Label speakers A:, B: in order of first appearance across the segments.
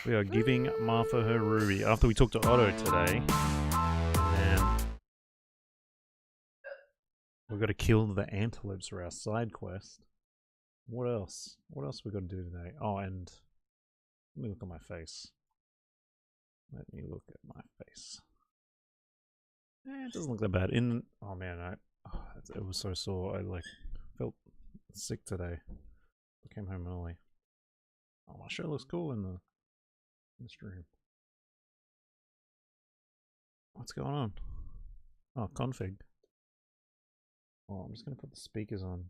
A: We are giving Martha her ruby after we talked to Otto today. And we've got to kill the antelopes for our side quest. What else? What else we got to do today? Oh, and let me look at my face. Let me look at my face. It doesn't look that bad. Oh man, it was so sore. I felt sick today. I came home early. Oh, my shirt looks cool in the stream. What's going on? Oh, config. Oh, I'm just gonna put the speakers on.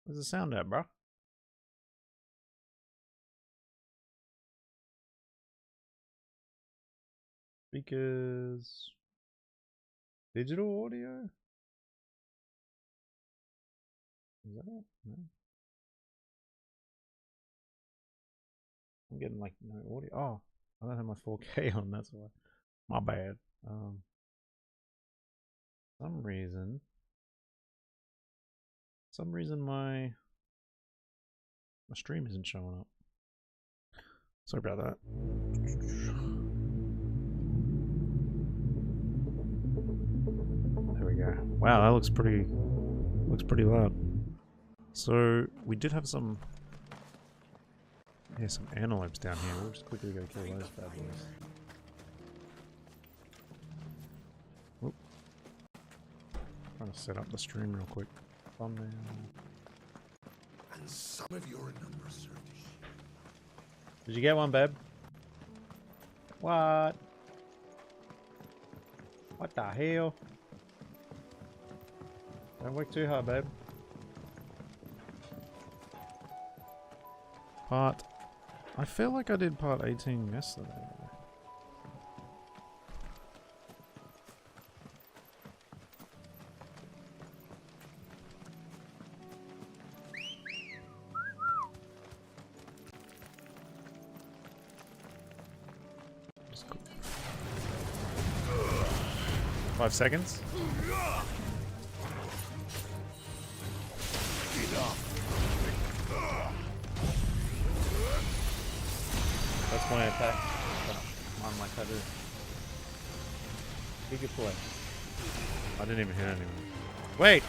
A: Where's the sound at, bro? Speakers. Digital audio? Is that it? No. I'm getting like no audio. Oh, I don't have my 4K on, that's why. My bad. Some reason my stream isn't showing up. Sorry about that. There we go. Wow, that looks pretty loud. So we did have some antelopes down here. We'll just quickly go kill those bad boys. Oop. Trying to set up the stream real quick. Thumbnail.
B: And some of your numbers served.
A: Did you get one, babe? What? What the hell? Don't work too hard, babe. Part. I feel like I did part 18 yesterday. Just cool. 5 seconds. That's my attack. On my cutter. He could play. I didn't even hit anyone. Wait!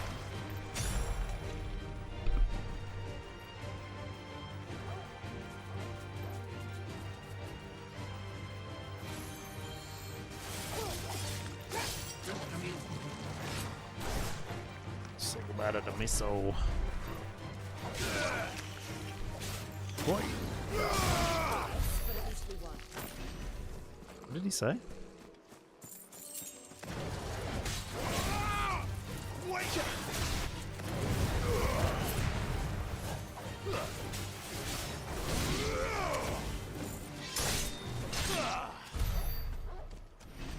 A: Sick about it, a missile. What? What did he say?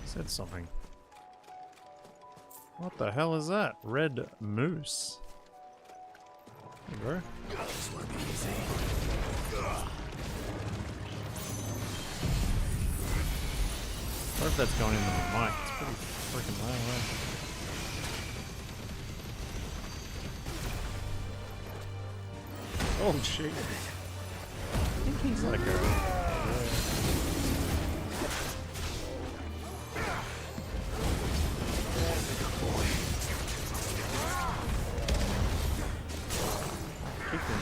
A: Said something. What the hell is that? Red moose. Hey, bro.
B: This will be easy.
A: What if that's going into the mic? It's pretty freaking loud, right? Oh shit. I think he's like a... Kick him.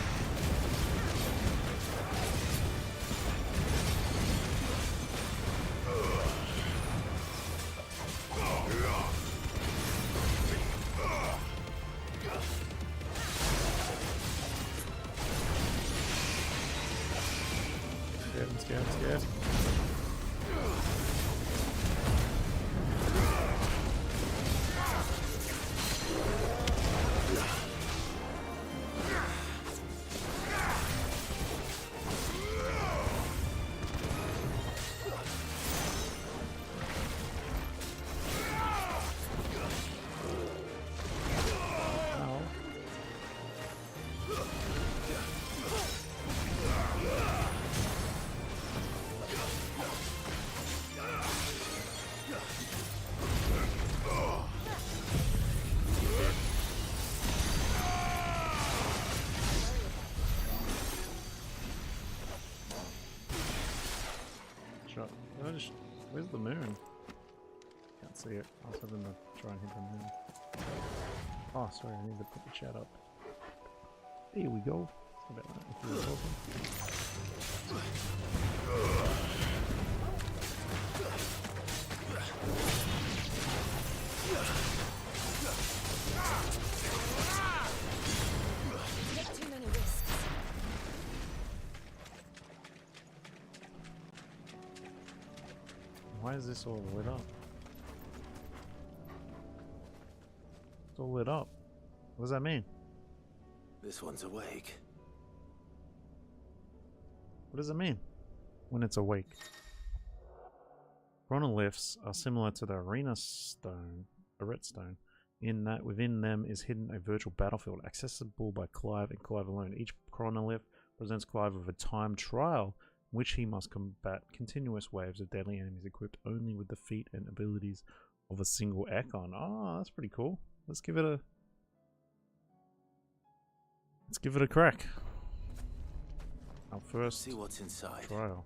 A: Scared. Where's the moon? Can't see it. I was hoping to try and hit the moon. Oh, sorry, I need to put the chat up. Here we go. Sorry about that if you were talking.
C: Take too many risks.
A: Why is this all lit up? It's all lit up. What does that mean?
B: This one's awake.
A: What does it mean when it's awake? Chronoliths are similar to the arena stone, stone, in that within them is hidden a virtual battlefield accessible by Clive and Clive alone. Each chronolith presents Clive with a time trial in which he must combat continuous waves of deadly enemies equipped only with the feat and abilities of a single Econ. Oh, that's pretty cool. Let's give it a crack. Our first
B: See what's inside.
A: trial.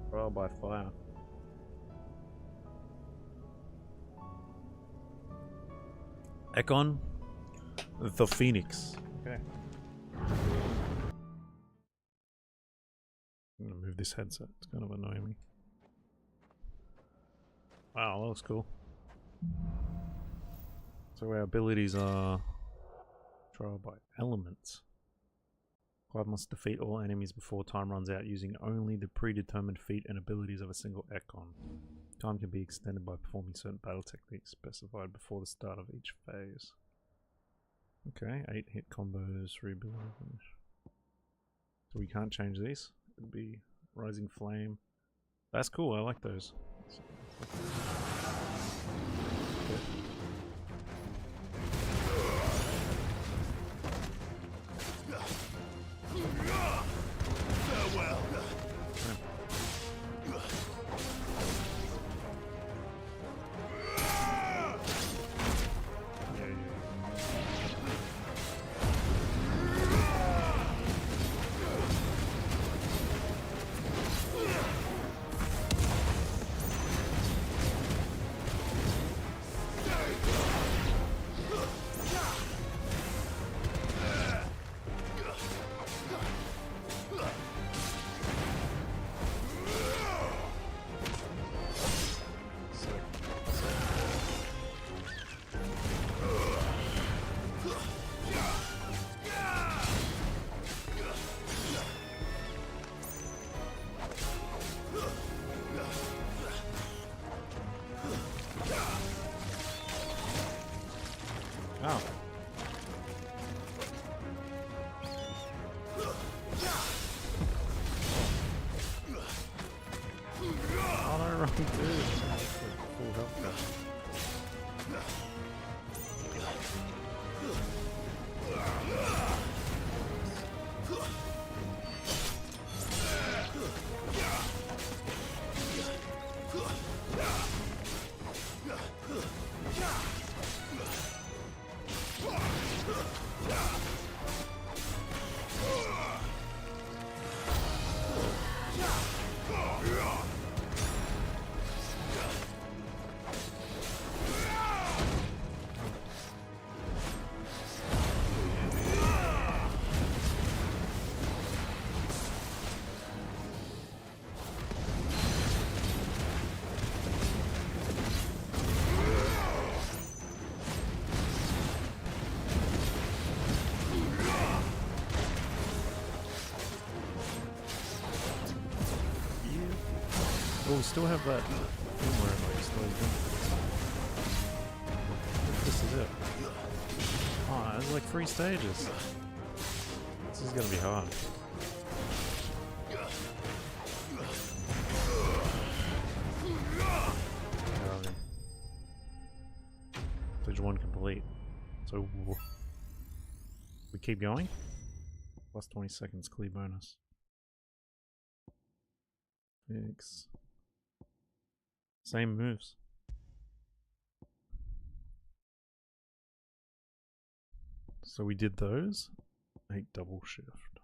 A: Trial by fire. Econ the Phoenix. Okay. I'm gonna move this headset. It's kind of annoying me. Wow, that looks cool. So our abilities are trial by elements. Clive must defeat all enemies before time runs out using only the predetermined feat and abilities of a single Econ. Time can be extended by performing certain battle techniques specified before the start of each phase. Okay, 8 hit combos, rebuild. So we can't change these. It'd be Rising Flame. That's cool, I like those. Okay.
B: Farewell.
A: Oh. Oh no, wrong dude. Full health back. Oh, we still have that thing where it like slows down. This is it. Oh, there's like 3 stages. This is gonna be hard. Stage 1 complete. So we keep going. Plus 20 seconds clear bonus. X. Same moves. So we did those. 8 double shift.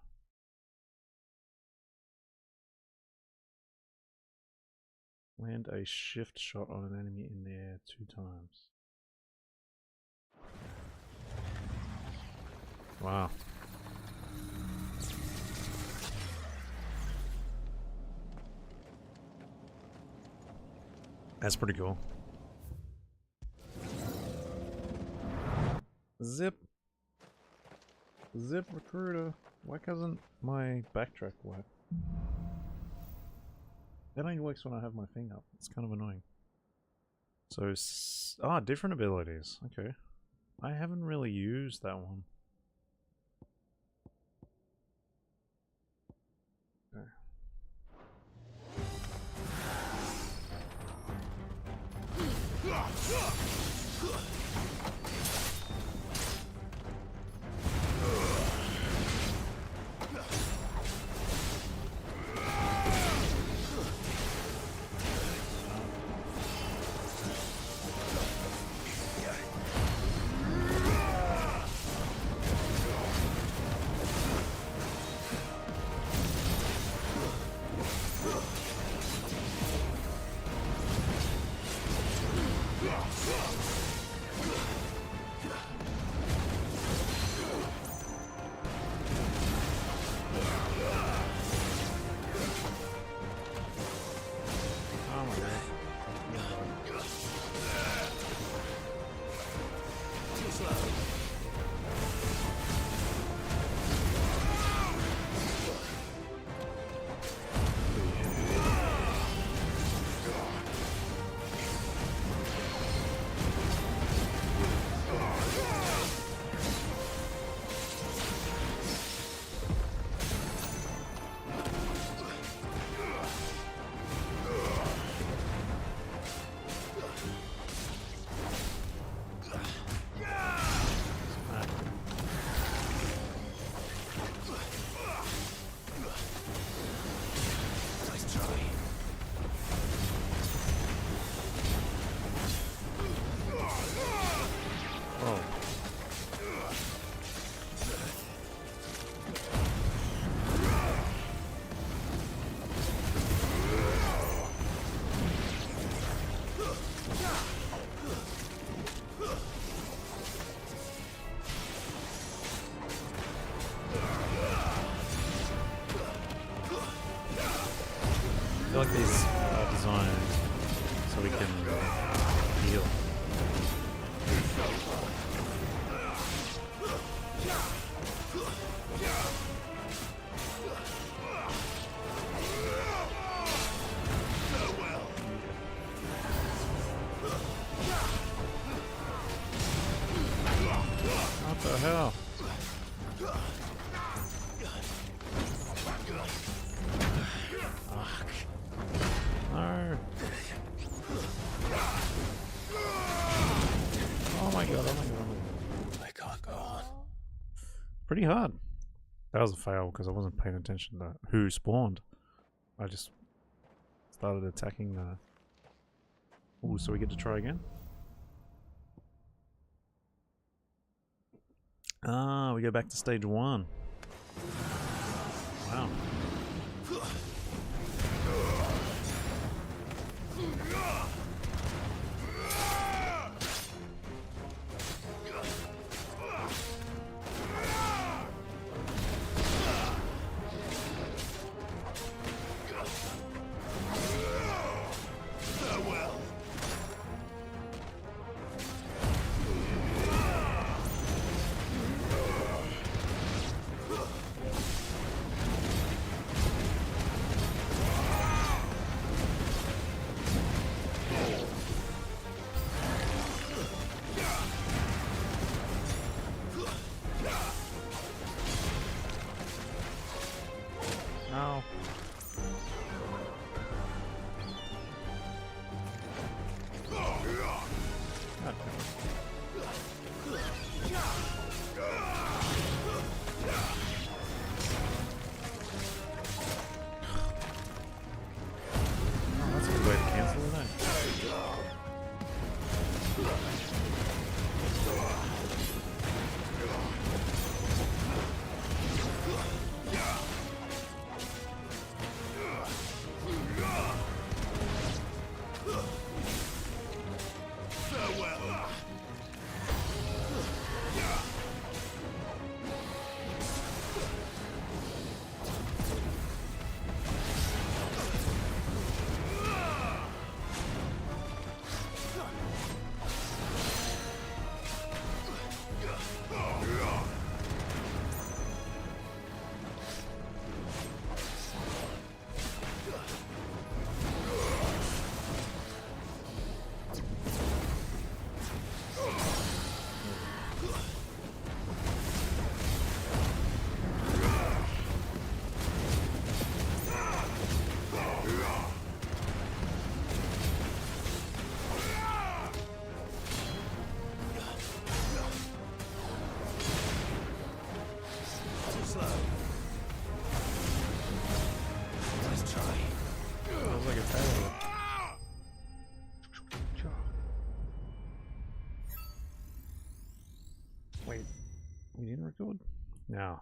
A: Land a shift shot on an enemy in the air 2 times. Wow. That's pretty cool. Zip. Zip recruiter. Why doesn't my backtrack work? That only works when I have my thing up. It's kind of annoying. So, different abilities. Okay. I haven't really used that one. Okay. I feel like these are designed so we can heal. What the hell? No. Oh my god, oh my god, oh my god.
B: I can't go on.
A: Pretty hard. That was a fail because I wasn't paying attention to who spawned. I just started attacking the... Ooh, so we get to try again? Ah, we go back to stage 1. Wow. No. God damn it. Oh, that's a good way to cancel the night. We didn't record? Now.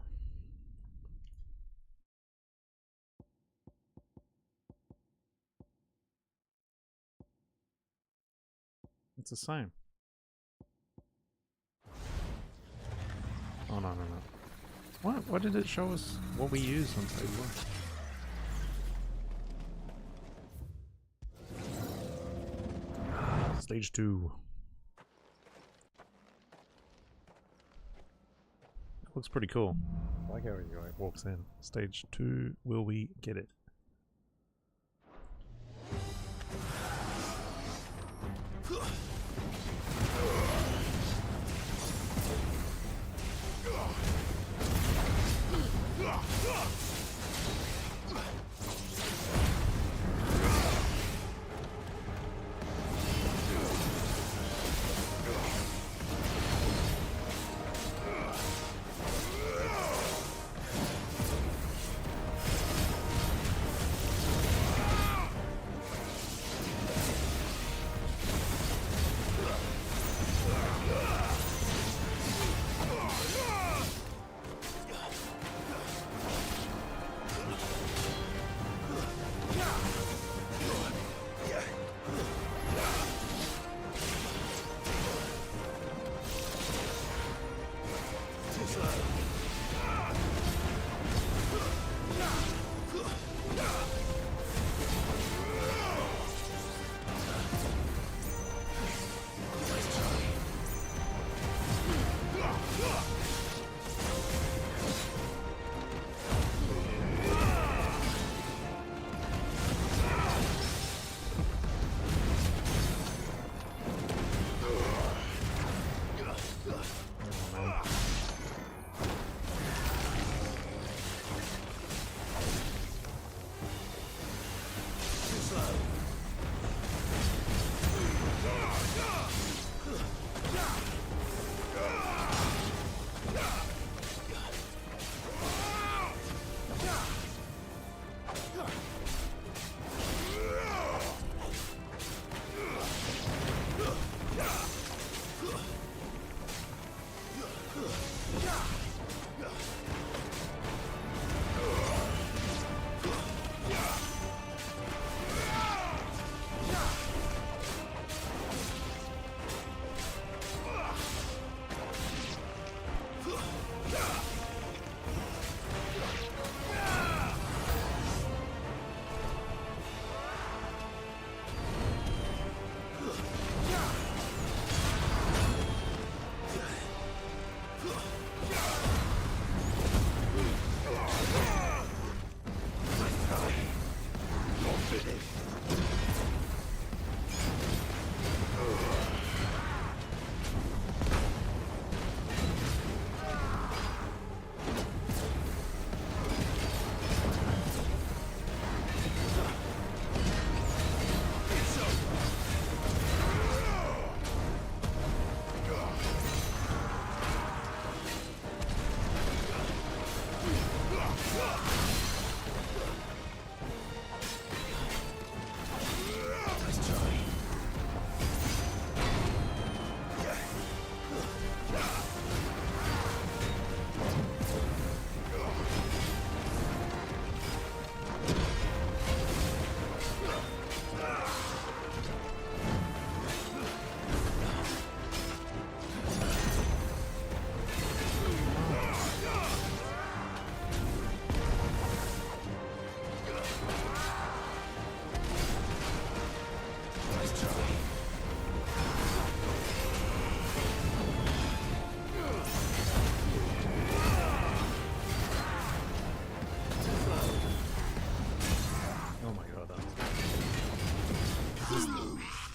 A: It's the same. Oh, no. What? Why did it show us what we used on stage 1? Stage 2. Looks pretty cool. I like how he like walks in. Stage 2, will we get it?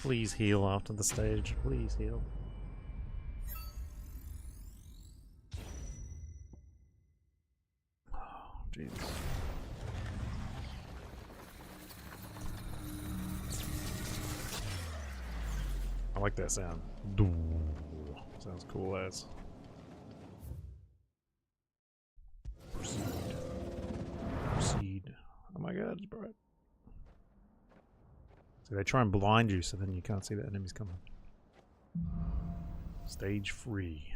A: Please heal after the stage. Please heal. Oh, jeez. I like that sound. Sounds cool as. Proceed. Oh my god, it's bright. So they try and blind you so then you can't see the enemies coming. Stage 3.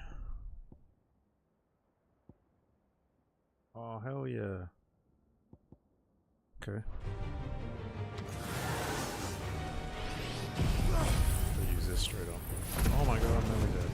A: Oh, hell yeah. Okay. I'll use this straight up. Oh my god, I'm nearly dead.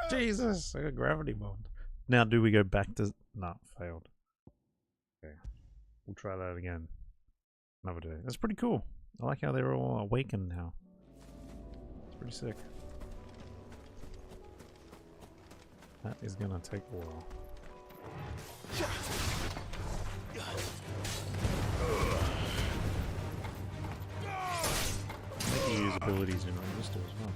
A: Jesus, I got gravity bombed. Now, do we go back to... Nah, failed. Okay, we'll try that again. Another day. That's pretty cool. I like how they're all awakened now. It's pretty sick. That is gonna take a while. I think you use abilities in Resistor as well.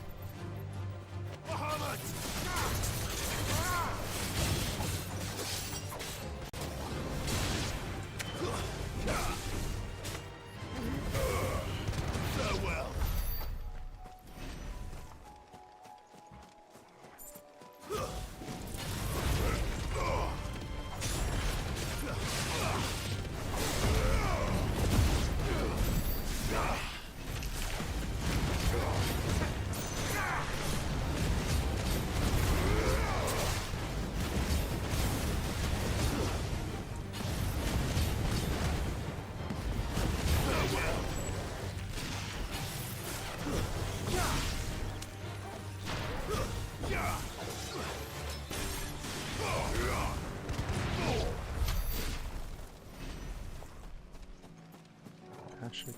A: Patrick.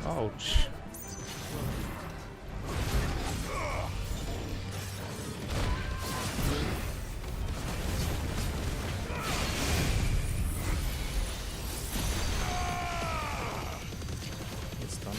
A: Ouch. It's done.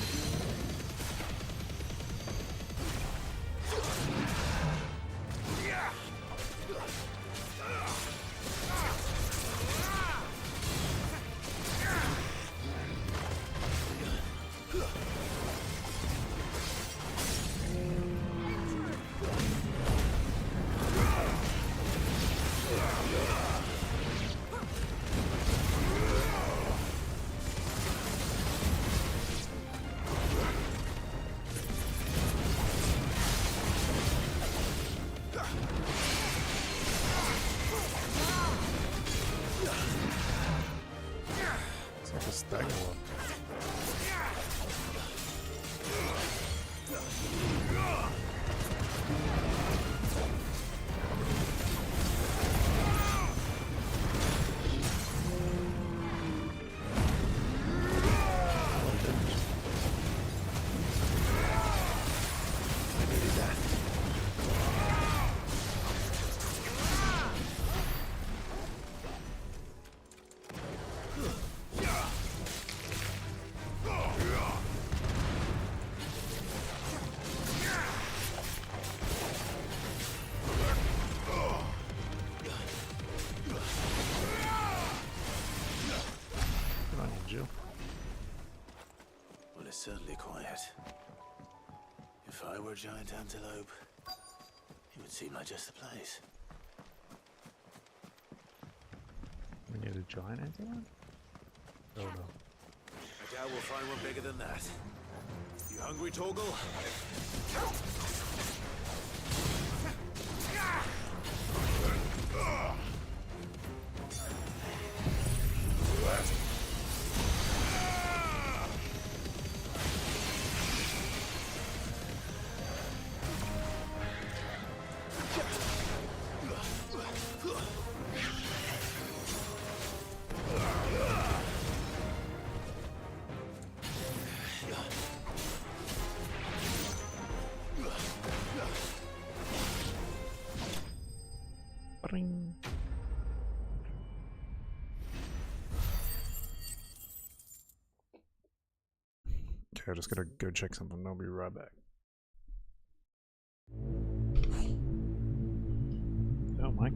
B: certainly quiet. If I were a giant antelope, it would seem like just the place.
A: We need a giant antelope? Oh no.
B: I doubt we'll find one bigger than that. You hungry, Torgal?
A: Bring. Okay, I just gotta go check something. I'll be right back. Oh, Mike.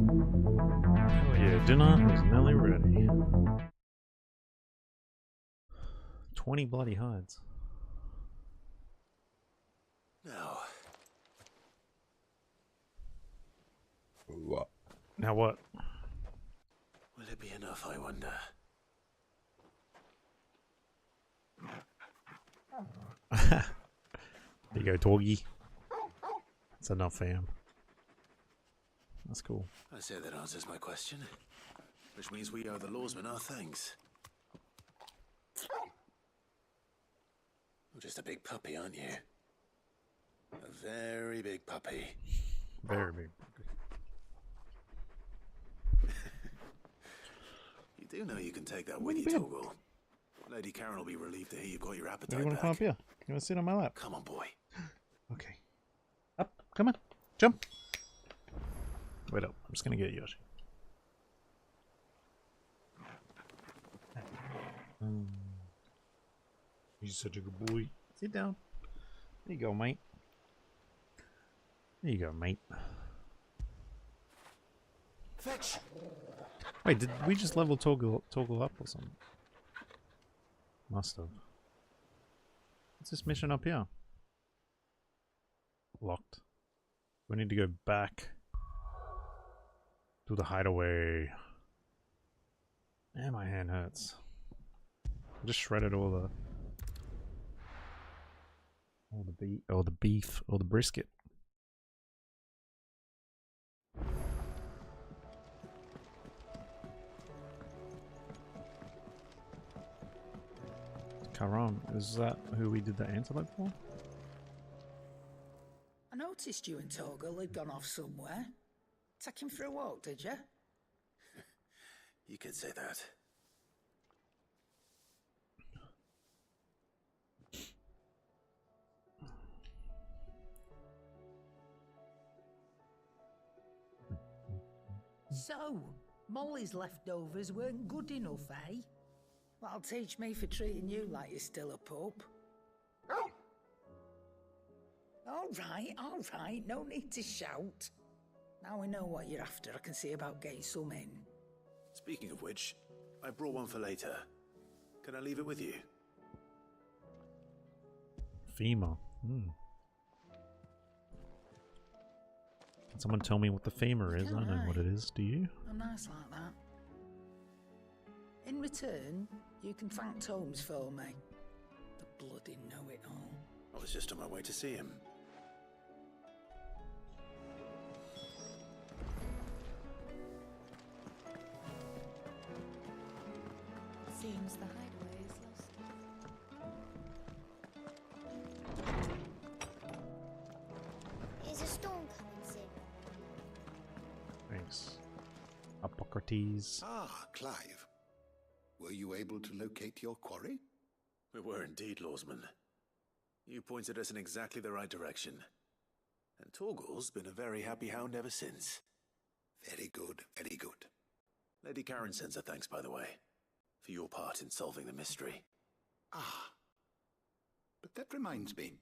A: Oh yeah, dinner is nearly ready. 20 bloody hides.
B: Now,
A: What? Now what?
B: will it be enough, I wonder?
A: There you go, Torgy. That's enough, fam. That's cool.
B: I say that answers my question. Which means we owe the lawsman our thanks. You're just a big puppy, aren't you? A very big puppy.
A: Very big.
B: You do know you can take that with you, Torgal. Lady Karen will be relieved to hear you've got your
A: Do
B: appetite
A: you want to come up
B: back.
A: here? You want to sit on my lap?
B: Come on, boy.
A: Okay. Up. Come on. Jump. Wait up. I'm just going to get Yoshi. He's such a good boy. Sit down. There you go, mate. There you go, mate.
B: Fetch!
A: Wait, did we just level toggle up or something? Must have. What's this mission up here? Locked. We need to go back to the hideaway. Man, my hand hurts. I just shredded all the beef, or the brisket. Karam, is that who we did the antelope for?
D: I noticed you and Torgal had gone off somewhere. Take him for a walk, did you?
B: You could say that.
D: So, Molly's leftovers weren't good enough, eh? That'll teach me for treating you like you're still a pup. All right, no need to shout. Now we know what you're after, I can see about getting some in.
B: Speaking of which, I brought one for later. Can I leave it with you?
A: Femur. Can someone tell me what the femur is? I know what it is. Do you?
D: I'm nice like that. In return, you can thank Tomes for me. The bloody know-it-all.
B: I was just on my way to see him.
C: Seems the hideaway is lost.
E: Is a storm coming soon?
A: Thanks. Hippocrates.
F: Ah, Clive. Were you able to locate your quarry?
B: We were indeed, lawsman. You pointed us in exactly the right direction. And Torgal's been a very happy hound ever since.
F: Very good, very good.
B: Lady Karen sends her thanks, by the way, for your part in solving the mystery.
F: Ah. But that reminds me.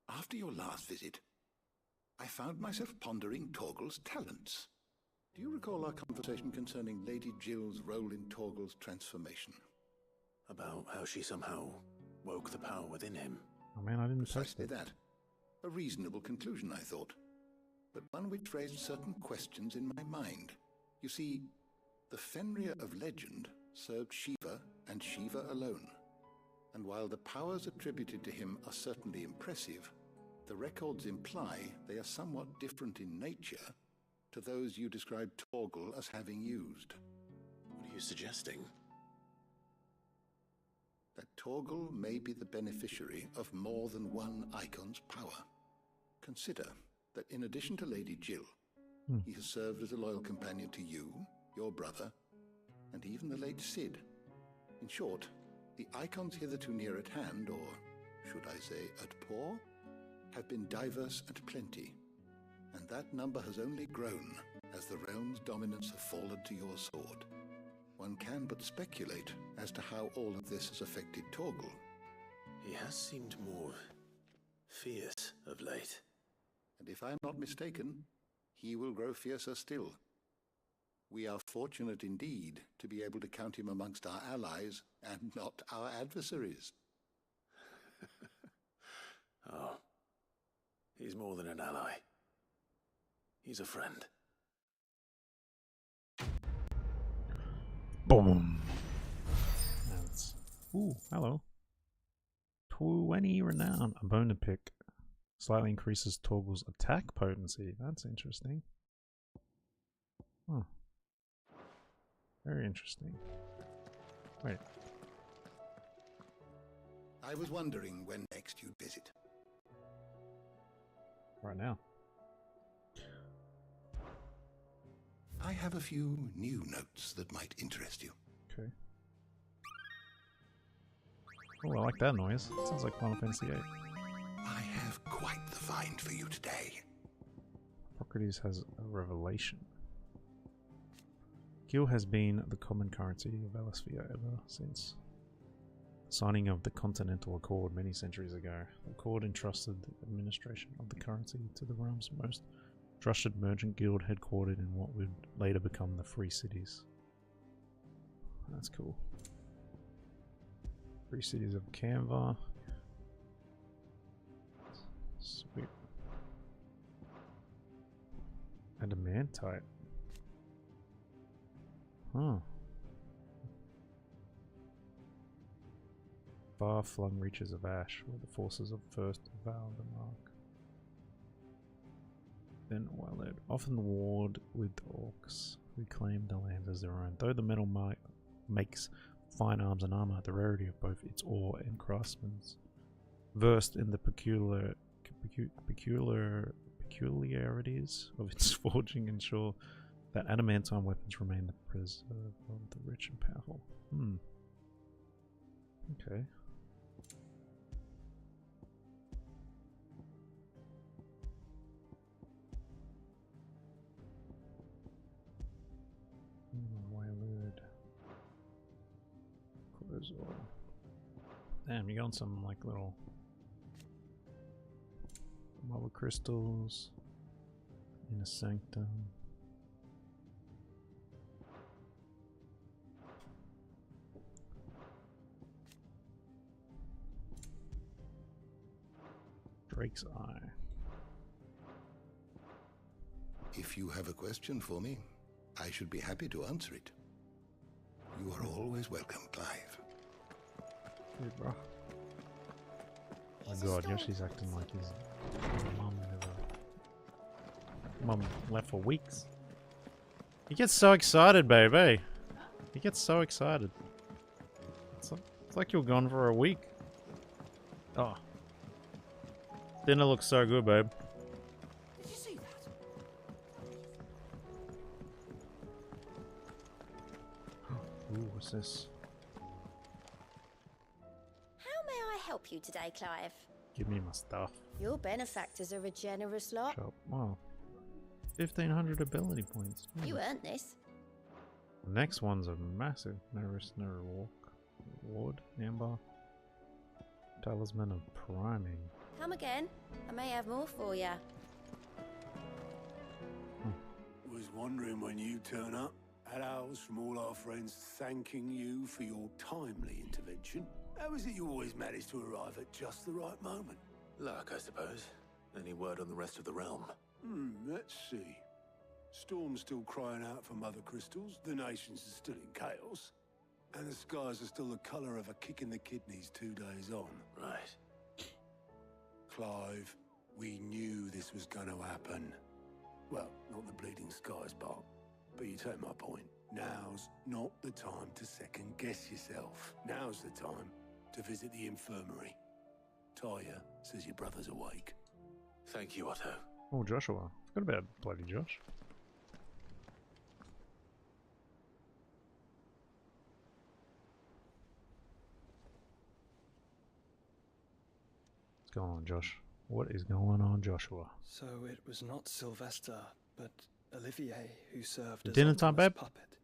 F: After your last visit, I found myself pondering Torgal's talents. Do you recall our conversation concerning Lady Jill's role in Torgal's transformation?
B: About how she somehow woke the power within him.
A: Oh man, I didn't post
F: Precisely
A: it.
F: that. A reasonable conclusion, I thought. But one which raised certain questions in my mind. You see, the Fenrir of legend served Shiva and Shiva alone. And while the powers attributed to him are certainly impressive, the records imply they are somewhat different in nature to those you described Torgal as having used.
B: What are you suggesting?
F: That Torgal may be the beneficiary of more than one icon's power. Consider that in addition to Lady Jill, he has served as a loyal companion to you, your brother, and even the late Cid. In short, the icons hitherto near at hand, or should I say at paw, have been diverse and plenty, and that number has only grown as the realm's dominance have fallen to your sword. one can but speculate as to how all of this has affected Torgal.
B: He has seemed more fierce of late.
F: And if I'm not mistaken, he will grow fiercer still. We are fortunate indeed to be able to count him amongst our allies and not our adversaries.
B: Oh, he's more than an ally. He's a friend.
A: Boom. That's, ooh, hello. 20 renown. A bone to pick. Slightly increases Torgal's attack potency. That's interesting. Huh. Very interesting. Wait.
F: I was wondering when next you'd visit.
A: Right now.
F: I have a few new notes that might interest you.
A: Okay. Oh, I like that noise. Sounds like Final Fantasy VIII.
F: I have quite the find for you today.
A: Socrates has a revelation. Gil has been the common currency of Elisphia ever since the signing of the Continental Accord many centuries ago. The Accord entrusted the administration of the currency to the realm's most trusted merchant guild headquartered in what would later become the Free Cities. That's cool. Free Cities of Canva. Sweet. Adamantite. Huh. Far-flung reaches of ash, where the forces of first devoured the mark. Then Walled often warred with orcs who claimed the lands as their own. Though the metal makes fine arms and armor, the rarity of both its ore and craftsmen's versed in the peculiarities of its forging ensure that adamantine weapons remain the preserve of the rich and powerful. Okay. Wailord. Corozal. Damn, you got some like little marble crystals in a sanctum. Drake's Eye.
F: If you have a question for me, I should be happy to answer it. You are always welcome, Clive.
A: Hey, bro. Oh my god, Yoshi's acting like his mum left for weeks. He gets so excited, baby. He gets so excited. It's like you're gone for a week. Oh. Dinner looks so good, babe.
D: Did you see that?
A: Ooh, what's this?
E: How may I help you today, Clive?
A: Give me my stuff.
E: Your benefactors are a generous lot.
A: Shop. Wow. 1,500 ability points.
E: You earned this.
A: The next one's a massive Mercenary Walk. Reward. Amber. Talisman of Priming.
E: Come again. I may have more for you.
G: Was wondering when you turn up. Had ours from all our friends thanking you for your timely intervention. How is it you always manage to arrive at just the right moment?
B: Luck, I suppose. Any word on the rest of the realm?
G: Let's see. Storm's still crying out for mother crystals, the nations are still in chaos, and the skies are still the colour of a kick in the kidneys 2 days on.
B: Right.
G: Clive, we knew this was going to happen. Well, not the bleeding skies part, but you take my point. Now's not the time to second guess yourself. Now's the time to visit the infirmary. Talia says your brother's awake.
B: Thank you, Otto.
A: Oh, Joshua. Forgot about bloody Josh. What's going on, Josh? What is going on, Joshua?
H: So it was not Sylvester, but Olivier who served as
A: Dinner time,
H: Otto's
A: babe?
H: puppet.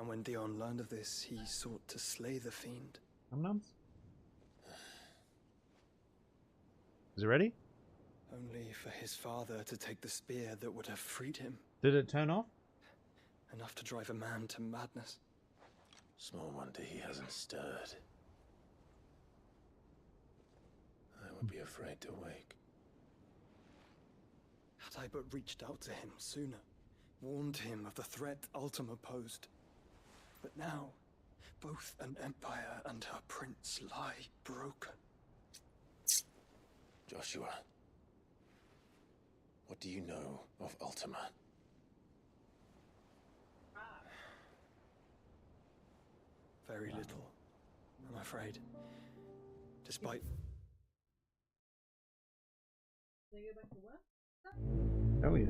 H: And when Dion learned of this, he sought to slay the fiend.
A: Nums? Is it ready?
H: Only for his father to take the spear that would have freed him.
A: Did it turn off?
H: Enough to drive a man to madness.
B: Small wonder he hasn't stirred. I would be afraid to wake.
H: Had I but reached out to him sooner, warned him of the threat Ultima posed. But now, both an empire and her prince lie broken.
B: Joshua, what do you know of Ultima?
H: Very little, I'm afraid. Despite...
A: Oh yeah.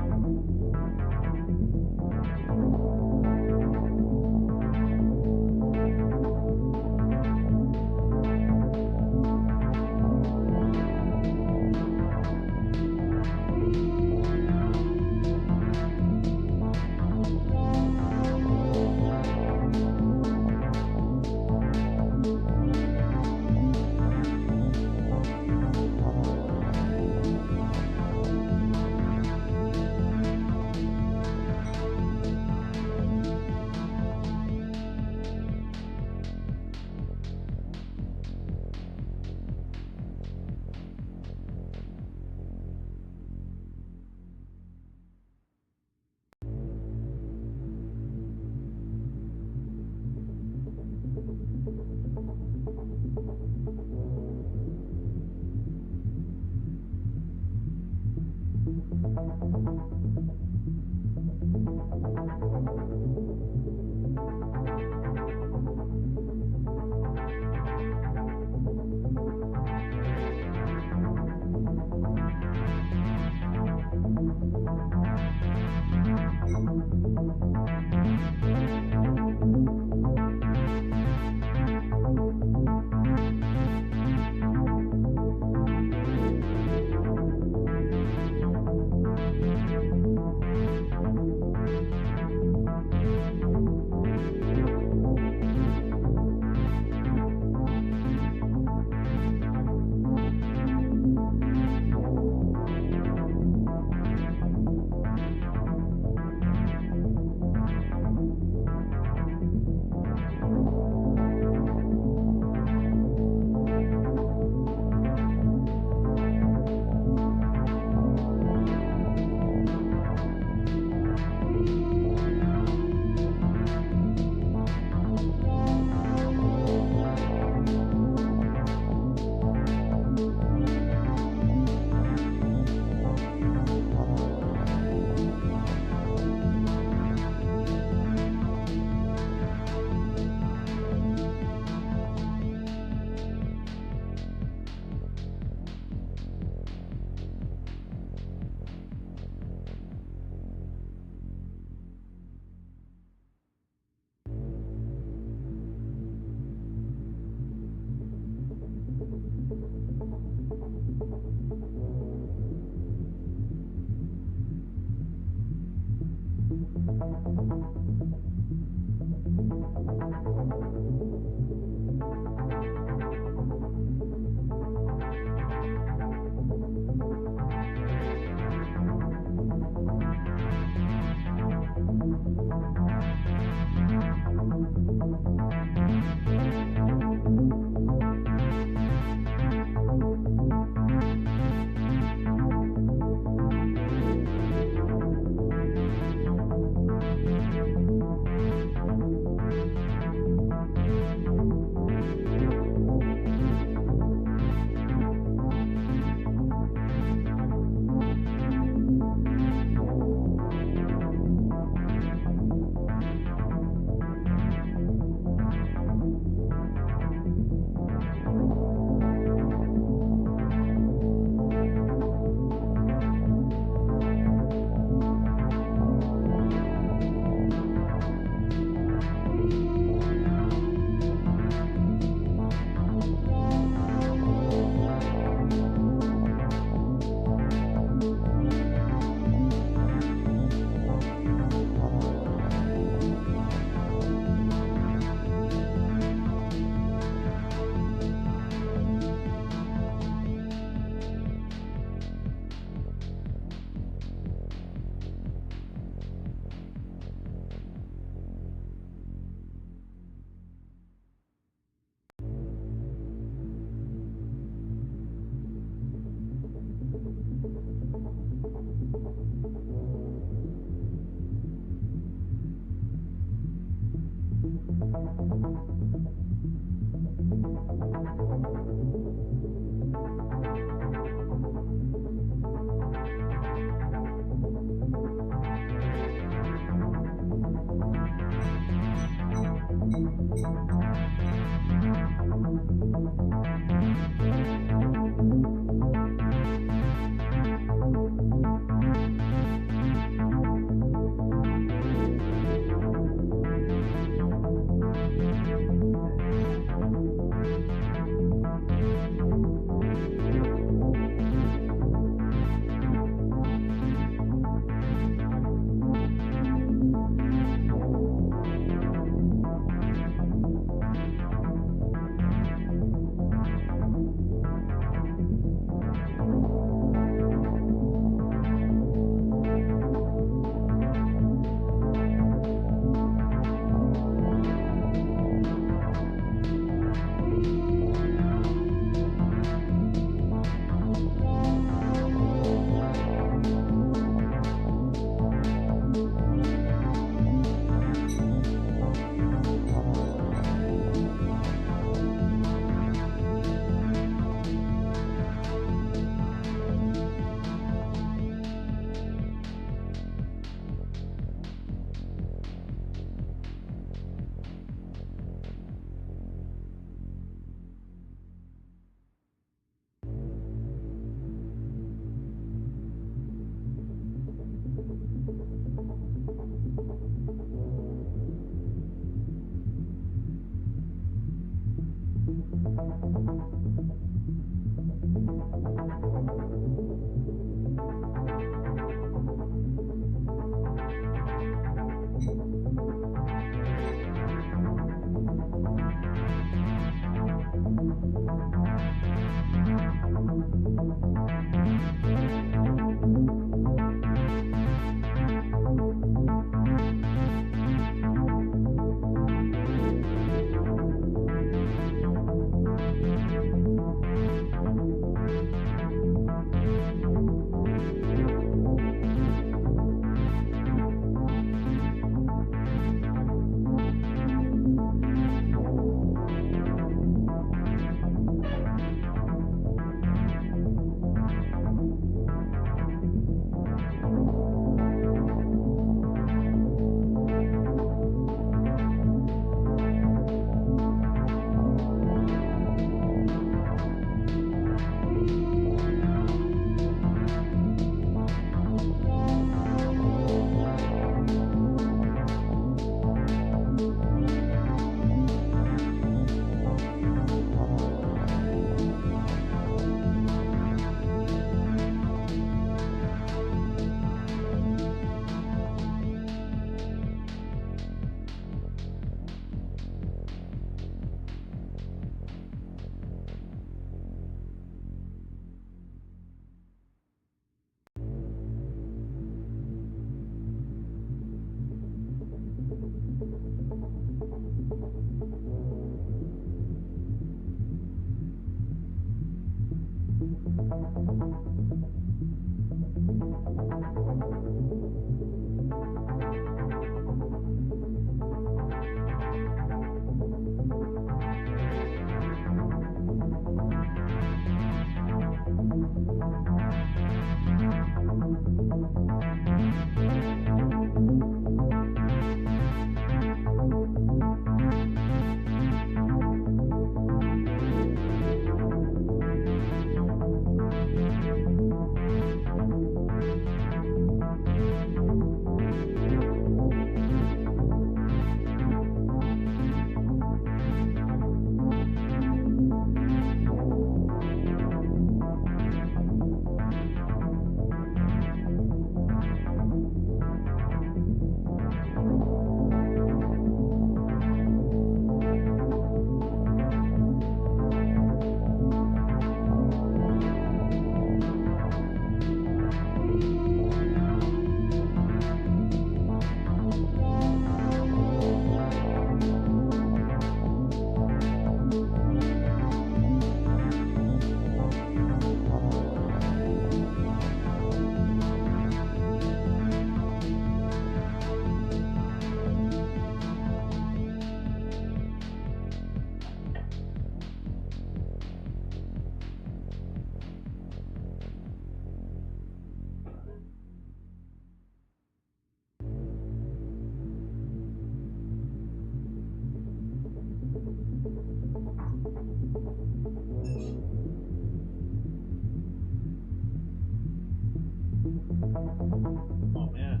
A: Oh man.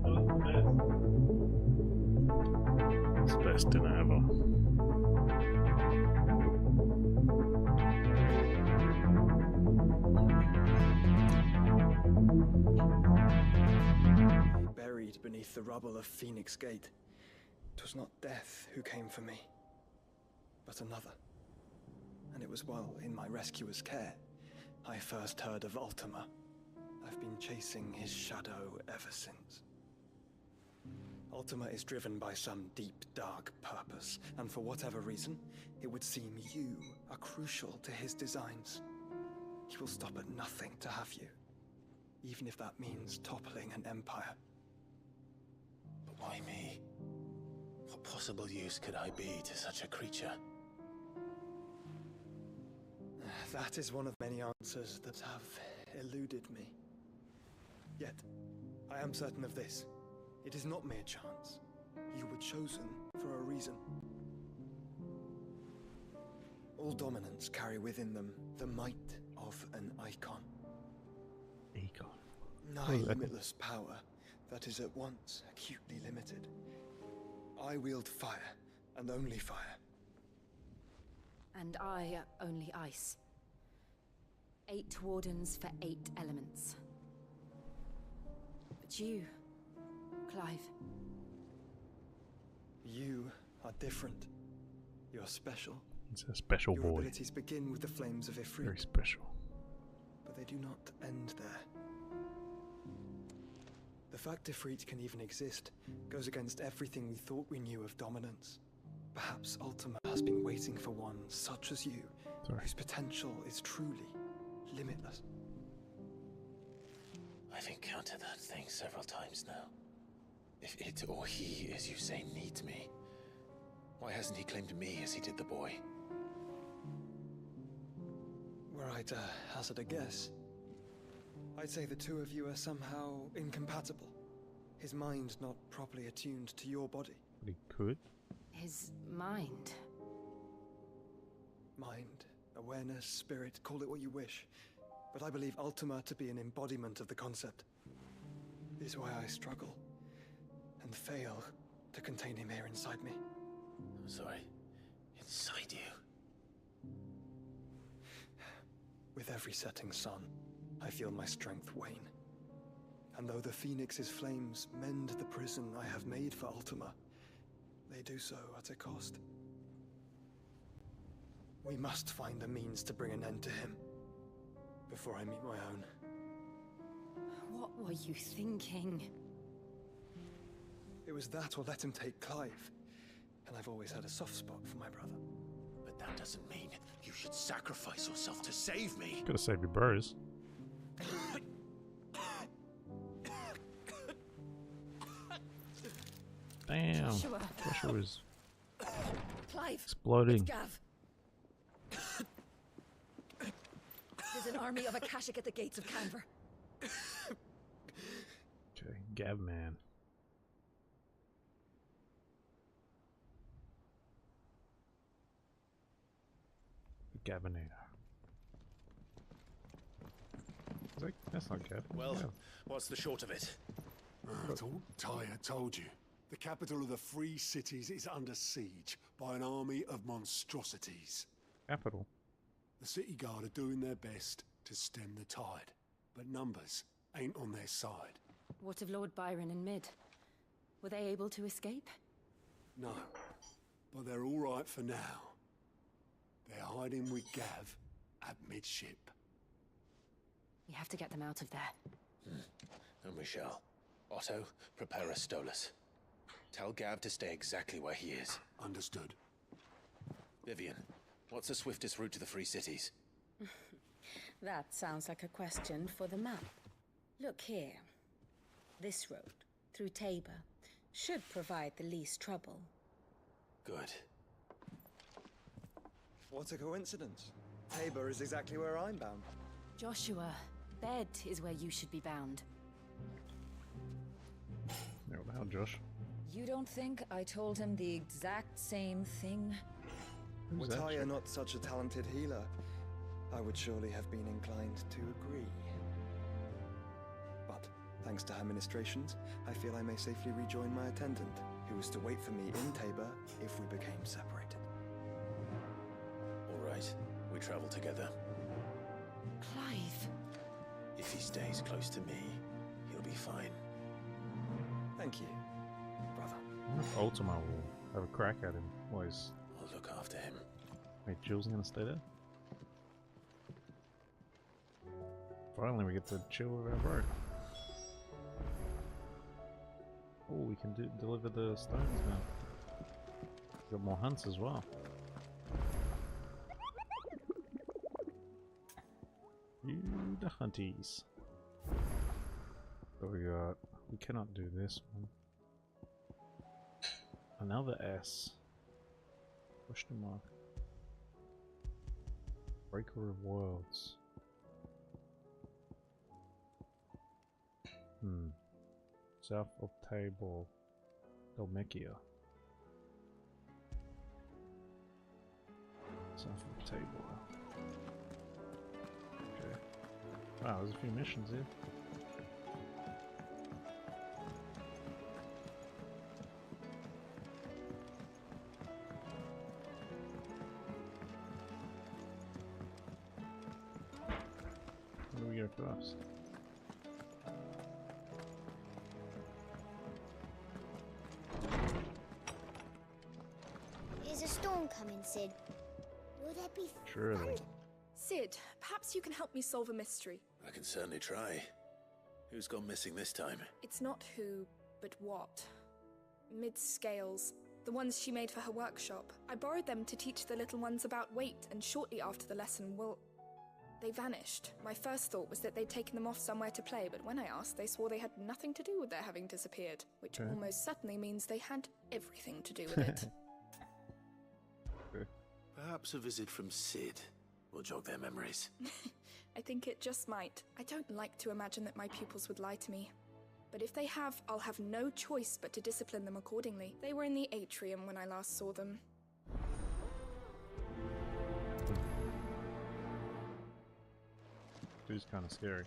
A: That was the best. It's the best dinner ever.
H: Buried beneath the rubble of Phoenix Gate, 'twas not death who came for me, but another. And it was while in my rescuer's care I first heard of Ultima. I've been chasing his shadow ever since. Ultima is driven by some deep, dark purpose, and for whatever reason, it would seem you are crucial to his designs. He will stop at nothing to have you, even if that means toppling an empire.
B: But why me? What possible use could I be to such a creature?
H: That is one of many answers that have eluded me. Yet, I am certain of this. It is not mere chance. You were chosen for a reason. All dominants carry within them the might of an icon.
A: Econ.
H: Nigh limitless power that is at once acutely limited. I wield fire, and only fire.
C: And I only ice. 8 wardens for 8 elements. But you, Clive.
H: You are different. You're special.
A: It's a special
H: Your
A: boy.
H: abilities begin with the flames of Ifrit,
A: Very special.
H: but they do not end there. The fact Ifrit can even exist goes against everything we thought we knew of dominance. Perhaps Ultima has been waiting for one such as you, whose potential is truly limitless.
B: I've encountered that thing several times now. If it or he, as you say, needs me, why hasn't he claimed me as he did the boy?
H: Were I to hazard a guess, I'd say the two of you are somehow incompatible. His mind not properly attuned to your body.
A: But he could.
C: His mind.
H: Mind, awareness, spirit, call it what you wish. But I believe Ultima to be an embodiment of the concept. This is why I struggle and fail to contain him here inside me.
B: I'm sorry. Inside you?
H: With every setting sun, I feel my strength wane. And though the Phoenix's flames mend the prison I have made for Ultima, they do so at a cost. We must find a means to bring an end to him before I meet my own.
C: What were you thinking?
H: It was that or let him take Clive. And I've always had a soft spot for my brother.
B: But that doesn't mean you should sacrifice yourself to save me.
A: Gotta save your bros. Damn. Joshua's
C: Clive,
A: exploding.
C: it's Gav. There's an army of Akashic at the gates of Canver.
A: Okay, Gav man. The Gavinator. That's not Gav.
B: Well,
A: Gav.
B: what's the short of it?
G: I thought Tyre told you. The capital of the Free Cities is under siege by an army of monstrosities.
A: Capital.
G: The City Guard are doing their best to stem the tide, but numbers ain't on their side.
C: What of Lord Byron and Mid? Were they able to escape?
G: No, but they're all right for now. They're hiding with Gav at midship.
C: We have to get them out of there.
B: And we shall. Otto, prepare a Stolas. Tell Gav to stay exactly where he is.
G: Understood.
B: Vivian, what's the swiftest route to the Free Cities?
C: That sounds like a question for the map. Look here. This road, through Tabor, should provide the least trouble.
B: Good.
H: What a coincidence. Tabor is exactly where I'm bound.
C: Joshua, bed is where you should be bound.
A: No, the hell, Josh.
I: You don't think I told him the exact same thing?
A: Who's
H: Were
A: that
H: Tyre
A: chick?
H: not such a talented healer, I would surely have been inclined to agree. Thanks to her ministrations, I feel I may safely rejoin my attendant, who was to wait for me in Tabor if we became separated.
B: All right, we travel together.
I: Clive.
B: If he stays close to me, he'll be fine.
H: Thank you, brother.
A: I wonder if Ultima will have a crack at him. Always.
B: I'll look after him.
A: Wait, Jill's gonna stay there? Finally, we get to chill with our bro. Oh, we can deliver the stones now. Got more hunts as well. You the hunties. So we cannot do this one. Another S. Question mark. Breaker of Worlds. South of Table. Dalmekia. South of Table. Okay. Wow, there's a few missions here. Where do we go first?
J: Is a storm coming, Sid? Will there be
A: Surely.
K: Sid, perhaps you can help me solve a mystery.
B: I can certainly try. Who's gone missing this time?
K: It's not who, but what. Mid-scales. The ones she made for her workshop. I borrowed them to teach the little ones about weight, and shortly after the lesson, they vanished. My first thought was that they'd taken them off somewhere to play, but when I asked, they swore they had nothing to do with their having disappeared, which almost certainly means they had everything to do with it.
B: Perhaps a visit from Sid will jog their memories.
K: I think it just might. I don't like to imagine that my pupils would lie to me. But if they have, I'll have no choice but to discipline them accordingly. They were in the atrium when I last saw them.
A: It's kind of scary.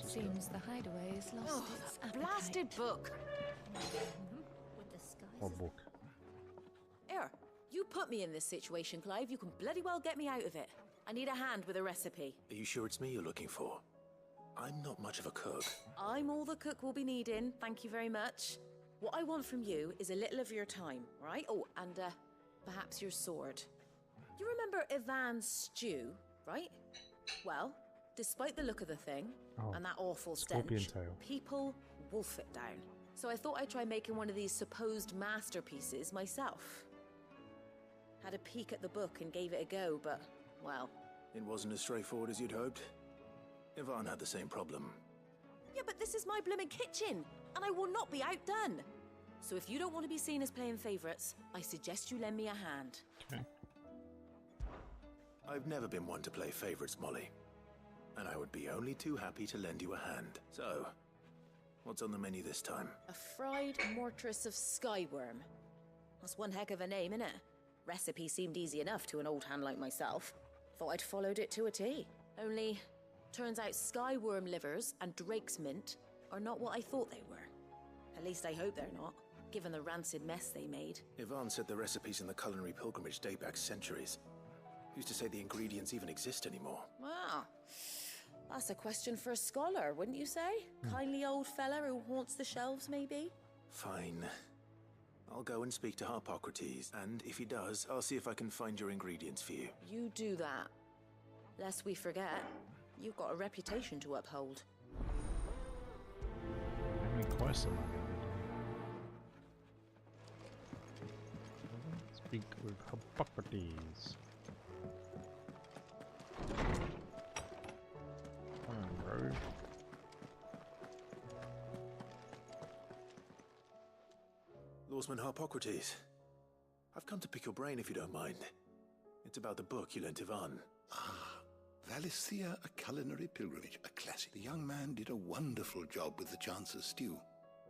I: Seems the Hideaway is lost its appetite.
L: Blasted book!
E: With the skies.
A: What book?
L: Here, you put me in this situation, Clive. You can bloody well get me out of it. I need a hand with a recipe.
B: Are you sure it's me you're looking for? I'm not much of a cook.
L: I'm all the cook will be needing, thank you very much. What I want from you is a little of your time, right? Oh, and perhaps your sword. You remember Ivan's stew, right? Well, despite the look of the thing, and that awful stench, people wolf it down. So I thought I'd try making one of these supposed masterpieces myself. Had a peek at the book and gave it a go, but, well...
B: It wasn't as straightforward as you'd hoped. Ivan had the same problem.
L: Yeah, but this is my blooming kitchen, and I will not be outdone. So if you don't want to be seen as playing favourites, I suggest you lend me a hand.
A: Okay.
B: I've never been one to play favourites, Molly. And I would be only too happy to lend you a hand. So, what's on the menu this time?
L: A fried mortress of skyworm. That's one heck of a name, innit? Recipe seemed easy enough to an old hand like myself. Thought I'd followed it to a T. Only, turns out skyworm livers and drake's mint are not what I thought they were. At least I hope they're not, given the rancid mess they made.
B: Ivan said the recipes in the culinary pilgrimage date back centuries. Who's to say the ingredients even exist anymore?
L: Wow. That's a question for a scholar, wouldn't you say? Kindly old fella who haunts the shelves, maybe?
B: Fine. I'll go and speak to Hippocrates, and if he does, I'll see if I can find your ingredients for you.
L: You do that. Lest we forget, you've got a reputation to uphold.
A: How many quests am I going to do? Speak with Hippocrates. Come on, bro.
B: Lawsman Hippocrates. I've come to pick your brain if you don't mind. It's about the book you lent Ivan.
F: Ah, Valicia, a culinary pilgrimage, a classic. The young man did a wonderful job with the Chance's stew.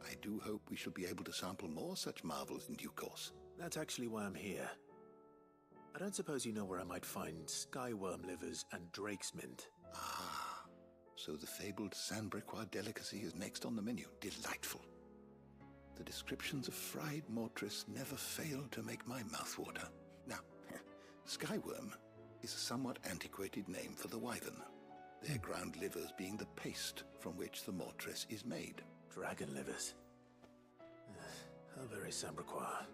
F: I do hope we shall be able to sample more such marvels in due course.
B: That's actually why I'm here. I don't suppose you know where I might find skyworm livers and drake's mint.
F: Ah, so the fabled Sandbrequois delicacy is next on the menu. Delightful. The descriptions of fried mortress never fail to make my mouth water. Now, skyworm is a somewhat antiquated name for the wyvern, their ground livers being the paste from which the mortress is made.
B: Dragon livers. How very Sandbrequois.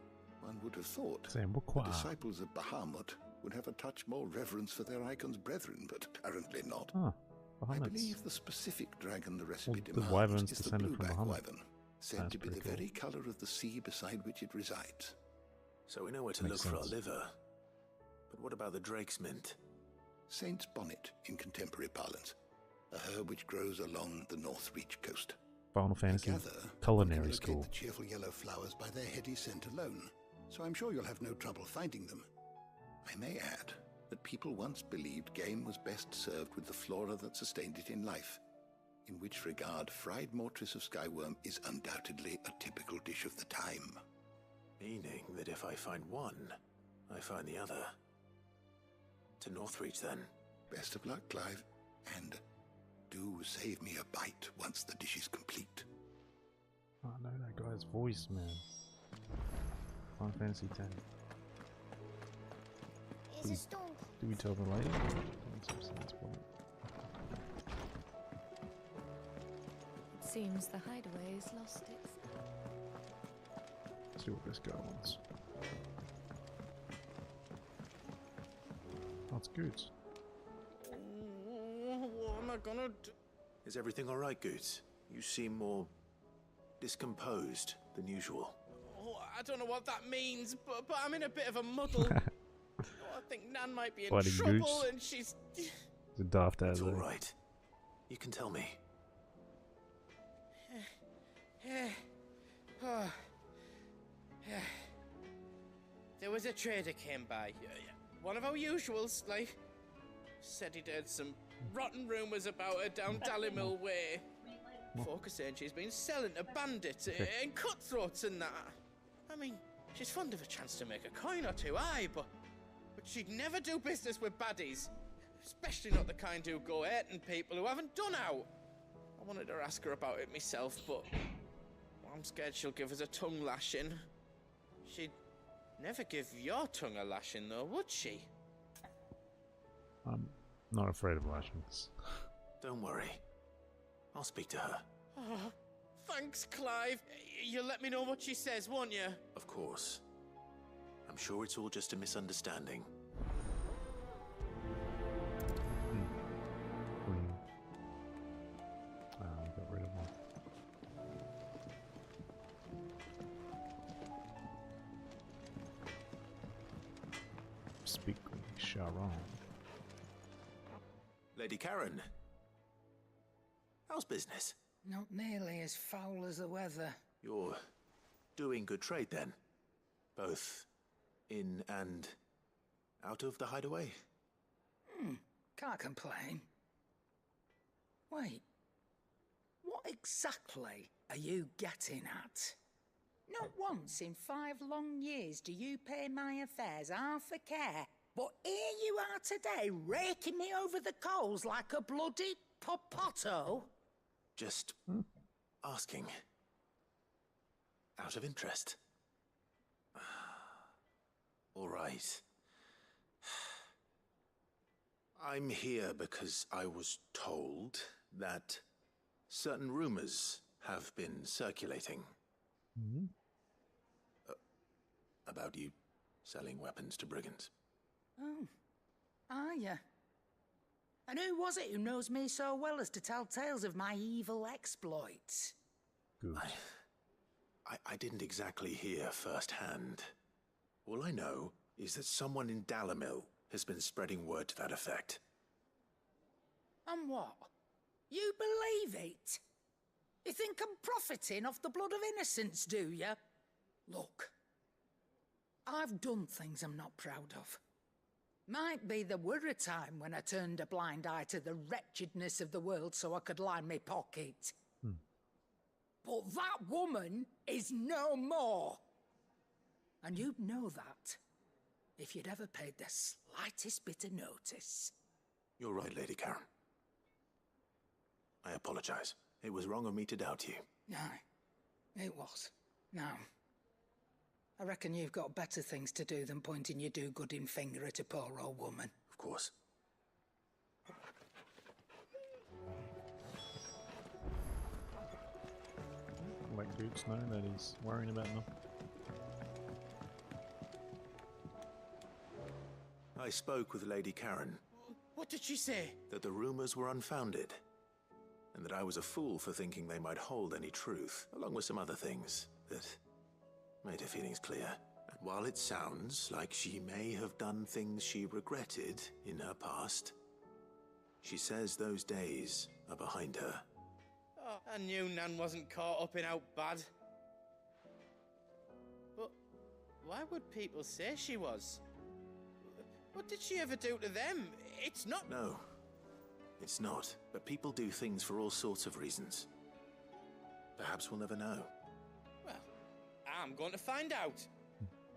F: One would have thought
A: Sandbrequois.
F: the disciples of Bahamut would have a touch more reverence for their icon's brethren, but apparently not.
A: Oh,
F: I
A: Bahamut's.
F: believe the specific dragon the recipe
A: The
F: demands
A: wyvern's
F: is the
A: descended from
F: blueback
A: Bahamut.
F: wyvern, said
A: That's
F: to be the
A: pretty cool.
F: very color of the sea beside which it resides.
B: So we know where to
A: Makes
B: look for our
A: sense.
B: liver. But what about the drake's mint?
F: Saint's bonnet in contemporary parlance, a herb which grows along the North Reach coast.
A: Final
F: I
A: Fantasy
F: gather
A: Culinary
F: you can
A: School.
F: locate the cheerful yellow flowers by their heady scent alone, so I'm sure you'll have no trouble finding them. I may add that people once believed game was best served with the flora that sustained it in life, in which regard fried mortress of skyworm is undoubtedly a typical dish of the time.
B: Meaning that if I find one, I find the other. To Northreach, then.
F: Best of luck, Clive, and do save me a bite once the dish is complete.
A: I know that guy's voice, man. Final Fantasy X.
J: Here's a stone.
A: Do we tell the lady? It
I: Seems the Hideaway's lost its.
A: Let's see what this guy wants. That's good.
M: What am I gonna do?
B: Is everything alright, Goots? You seem more discomposed than usual.
M: Oh, I don't know what that means, but I'm in a bit of a muddle. I think Nan might be in
A: Bloody
M: trouble,
A: Goose.
M: and she's.
A: It's a daft ass.
B: It's alright. You can tell me.
M: There was a trader came by. One of our usuals, like. Said he'd heard some rotten rumours about her down Dallimil Way. Folk are saying she's been selling to bandits and cutthroats and that. I mean, she's fond of a chance to make a coin or two, aye, but she'd never do business with baddies. Especially not the kind who go hurting people who haven't done out. I wanted to ask her about it myself, but I'm scared she'll give us a tongue lashing. She'd never give your tongue a lashing, though, would she?
A: I'm not afraid of lashings.
B: Don't worry. I'll speak to her.
M: Oh, thanks, Clive. You'll let me know what she says, won't you?
B: Of course. I'm sure it's all just a misunderstanding.
A: Queen. Got rid of one. Speak Queen Sharon.
B: Lady Karen. How's business?
D: Not nearly as foul as the weather.
B: You're doing good trade then? Both in and out of the Hideaway?
D: Can't complain. Wait. What exactly are you getting at? Not once in 5 long years do you pay my affairs half a care. But here you are today, raking me over the coals like a bloody popoto.
B: Just asking. Out of interest. All right. I'm here because I was told that certain rumors have been circulating. About you selling weapons to brigands.
D: Oh, are you? And who was it who knows me so well as to tell tales of my evil exploits?
A: Good.
B: I didn't exactly hear firsthand. All I know is that someone in Dallimil has been spreading word to that effect.
D: And what? You believe it? You think I'm profiting off the blood of innocence, do you? Look, I've done things I'm not proud of. Might be there were a time when I turned a blind eye to the wretchedness of the world so I could line my pocket. But that woman is no more. And you'd know that if you'd ever paid the slightest bit of notice.
B: You're right, Lady Karen. I apologize. It was wrong of me to doubt you.
D: Aye, it was. Now, I reckon you've got better things to do than pointing your do-gooding finger at a poor old woman.
B: Of course.
A: Let Goots know that he's worrying about them.
B: I spoke with Lady Karen.
M: What did she say?
B: That the rumors were unfounded, and that I was a fool for thinking they might hold any truth, along with some other things that made her feelings clear. And while it sounds like she may have done things she regretted in her past, she says those days are behind her.
M: Oh, I knew Nan wasn't caught up in out bad. But why would people say she was? What did she ever do to them? It's not...
B: No, it's not. But people do things for all sorts of reasons. Perhaps we'll never know.
M: Well, I'm going to find out.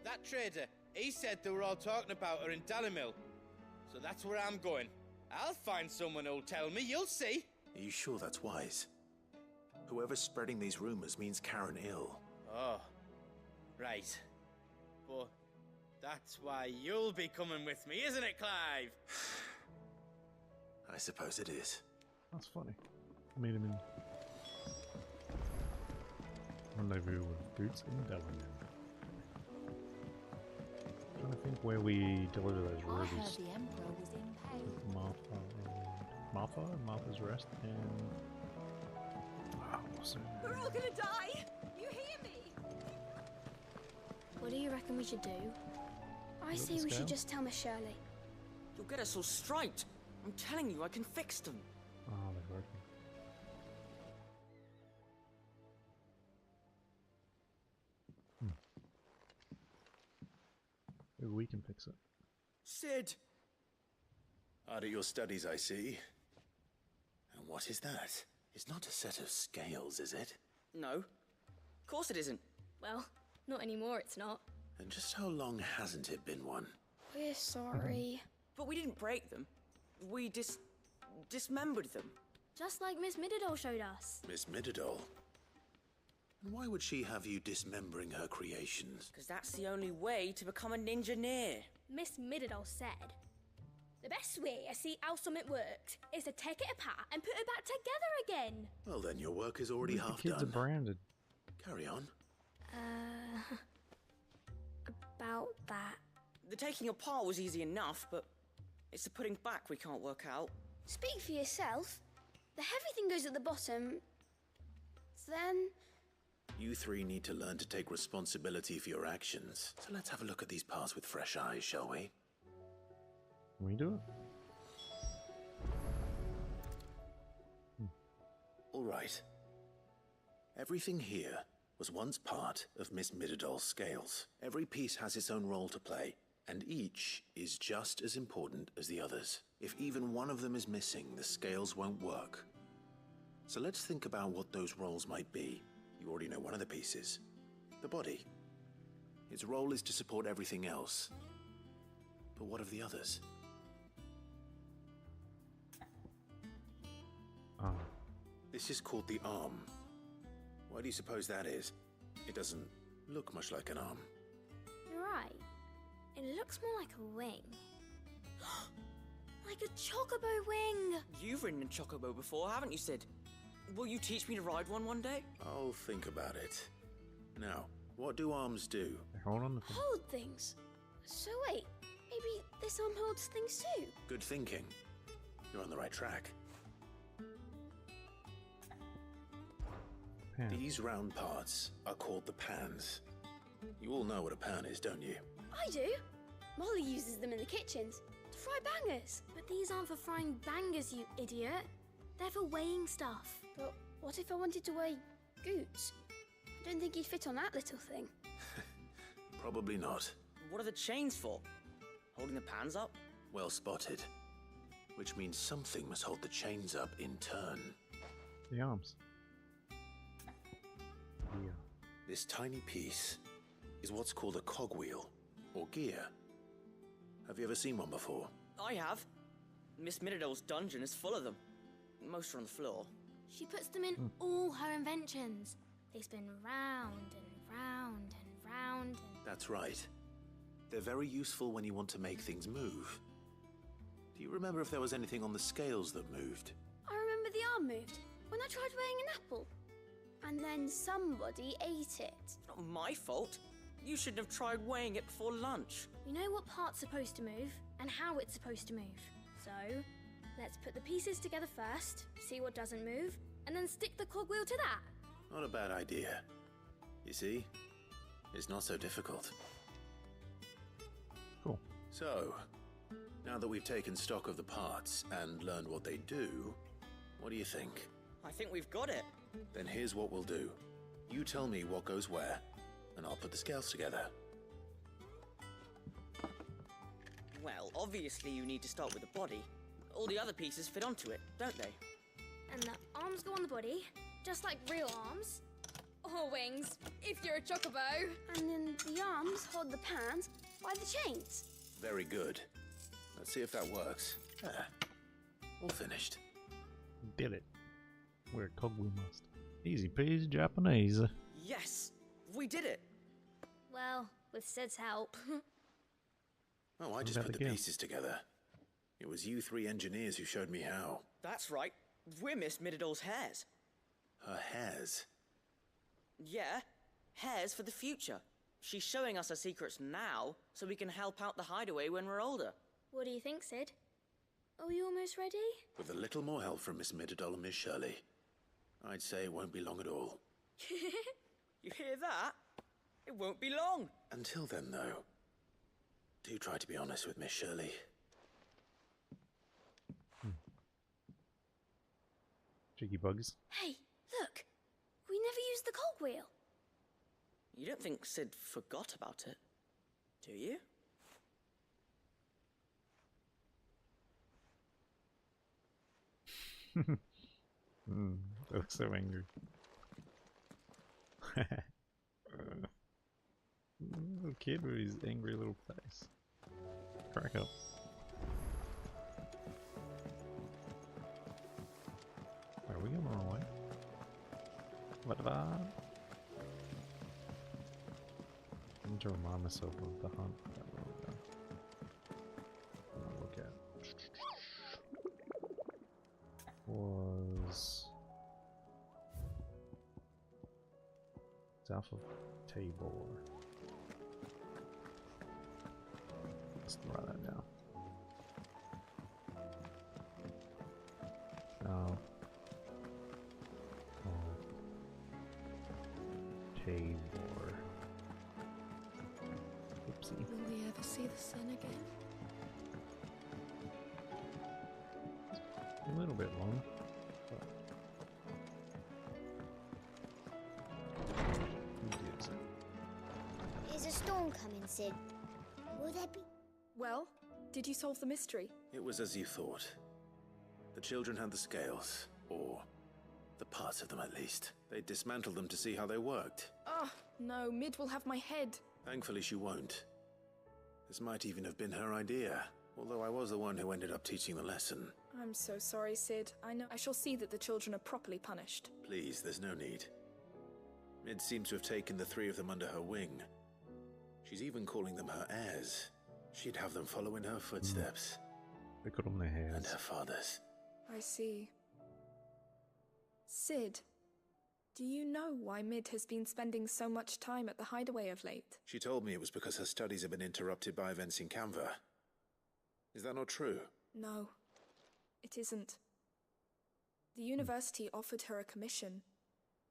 M: That trader, he said they were all talking about her in Dalimil. So that's where I'm going. I'll find someone who'll tell me, you'll see.
B: Are you sure that's wise? Whoever's spreading these rumors means Karen ill.
M: Oh, right. But that's why you'll be coming with me, isn't it, Clive?
B: I suppose it is.
A: That's funny. Meet him in rendezvous with Boots in Delaware. Trying to think where we deliver those rubies.
E: I heard the Emperor was in pain.
A: Martha's Rest, and
E: We're all gonna die! You hear me?
J: What do you reckon we should do? I say we should just tell Miss Shirley.
N: You'll get us all striped. I'm telling you, I can fix them.
A: Oh, they're working. Maybe we can fix it.
B: Sid! Out of your studies, I see. And what is that? It's not a set of scales, is it?
N: No. Of course it isn't.
J: Well, not anymore, it's not.
B: And just how long hasn't it been one?
J: We're sorry.
N: But we didn't break them. We dismembered them.
J: Just like Miss Mididol showed us.
B: Miss Mididol? And why would she have you dismembering her creations?
N: Because that's the only way to become a ninja-neer.
J: Miss Mididol said, the best way I see how something works is to take it apart and put it back together again.
B: Well, then your work is already half
A: the kids
B: done.
A: are branded.
B: Carry on.
J: About that.
N: The taking apart was easy enough, but it's the putting back we can't work out.
J: Speak for yourself. The heavy thing goes at the bottom. Then...
B: You three need to learn to take responsibility for your actions. So let's have a look at these parts with fresh eyes, shall we?
A: Can we do it?
B: All right. Everything here was once part of Miss Mididol's scales. Every piece has its own role to play, and each is just as important as the others. If even one of them is missing, the scales won't work. So let's think about what those roles might be. You already know one of the pieces. The body. Its role is to support everything else. But what of the others? This is called the arm. Why do you suppose that is? It doesn't look much like an arm.
J: You're right. It looks more like a wing. Like a chocobo wing!
N: You've ridden a chocobo before, haven't you, Sid? Will you teach me to ride one day?
B: I'll think about it. Now, what do arms do?
A: Hold on.
J: Hold things. So wait, maybe this arm holds things too?
B: Good thinking. You're on the right track.
A: Pan.
B: These round parts are called the pans. You all know what a pan is, don't you?
J: I do. Molly uses them in the kitchens to fry bangers. But these aren't for frying bangers, you idiot. They're for weighing stuff. But what if I wanted to weigh Goots? I don't think he'd fit on that little thing.
B: Probably not.
N: What are the chains for? Holding the pans up?
B: Well spotted. Which means something must hold the chains up in turn.
A: The arms. Yeah.
B: This tiny piece is what's called a cogwheel, or gear. Have you ever seen one before?
N: I have. Miss Mididol's dungeon is full of them. Most are on the floor.
J: She puts them in all her inventions. They spin round and round and round and...
B: That's right. They're very useful when you want to make things move. Do you remember if there was anything on the scales that moved?
J: I remember the arm moved when I tried weighing an apple. And then somebody ate it.
N: Not my fault. You shouldn't have tried weighing it before lunch.
J: You know what part's supposed to move and how it's supposed to move. So, let's put the pieces together first, see what doesn't move, and then stick the cogwheel to that.
B: Not a bad idea. You see? It's not so difficult.
A: Cool.
B: So, now that we've taken stock of the parts and learned what they do, what do you think?
N: I think we've got it.
B: Then here's what we'll do. You tell me what goes where, and I'll put the scales together.
N: Well, obviously you need to start with the body. All the other pieces fit onto it, don't they?
J: And the arms go on the body, just like real arms. Or wings, if you're a chocobo. And then the arms hold the pans by the chains.
B: Very good. Let's see if that works. All finished.
A: Did it. We're a cogwheel master. Easy peasy Japanese.
N: Yes! We did it!
J: Well, with Sid's help.
B: Oh, I just put the pieces together. It was you three engineers who showed me how.
N: That's right. We're Miss Mididol's hairs.
B: Her hairs?
N: Yeah, hairs for the future. She's showing us her secrets now, so we can help out the Hideaway when we're older.
J: What do you think, Sid? Are we almost ready?
B: With a little more help from Miss Mididol and Miss Shirley, I'd say it won't be long at all.
N: You hear that? It won't be long.
B: Until then, though, do try to be honest with Miss Shirley.
A: Cheeky bugs.
J: Hey, look! We never used the cogwheel.
N: You don't think Sid forgot about it, do you?
A: They look so angry. Little kid with his angry little face. Crack up. Are we going the wrong way? What about? I need to remind myself of the hunt that we're going. Look at. Was south of Tabor. Let's write that down. South of Tabor. Oopsie.
K: Will we ever see the sun again?
A: A little bit long, but
O: There's a storm coming, Sid. Will there be...
K: Well, did you solve the mystery?
B: It was as you thought. The children had the scales, or the parts of them at least. They dismantled them to see how they worked.
K: Ah, no, Mid will have my head.
B: Thankfully she won't. This might even have been her idea, although I was the one who ended up teaching the lesson.
K: I'm so sorry, Sid. I know. I shall see that the children are properly punished.
B: Please, there's no need. Mid seems to have taken the three of them under her wing. She's even calling them her heirs. She'd have them follow in her footsteps.
A: They got on their hairs.
B: And her father's.
K: I see. Sid, do you know why Mid has been spending so much time at the Hideaway of late?
B: She told me it was because her studies have been interrupted by events in Canva. Is that not true?
K: No, it isn't. The university offered her a commission.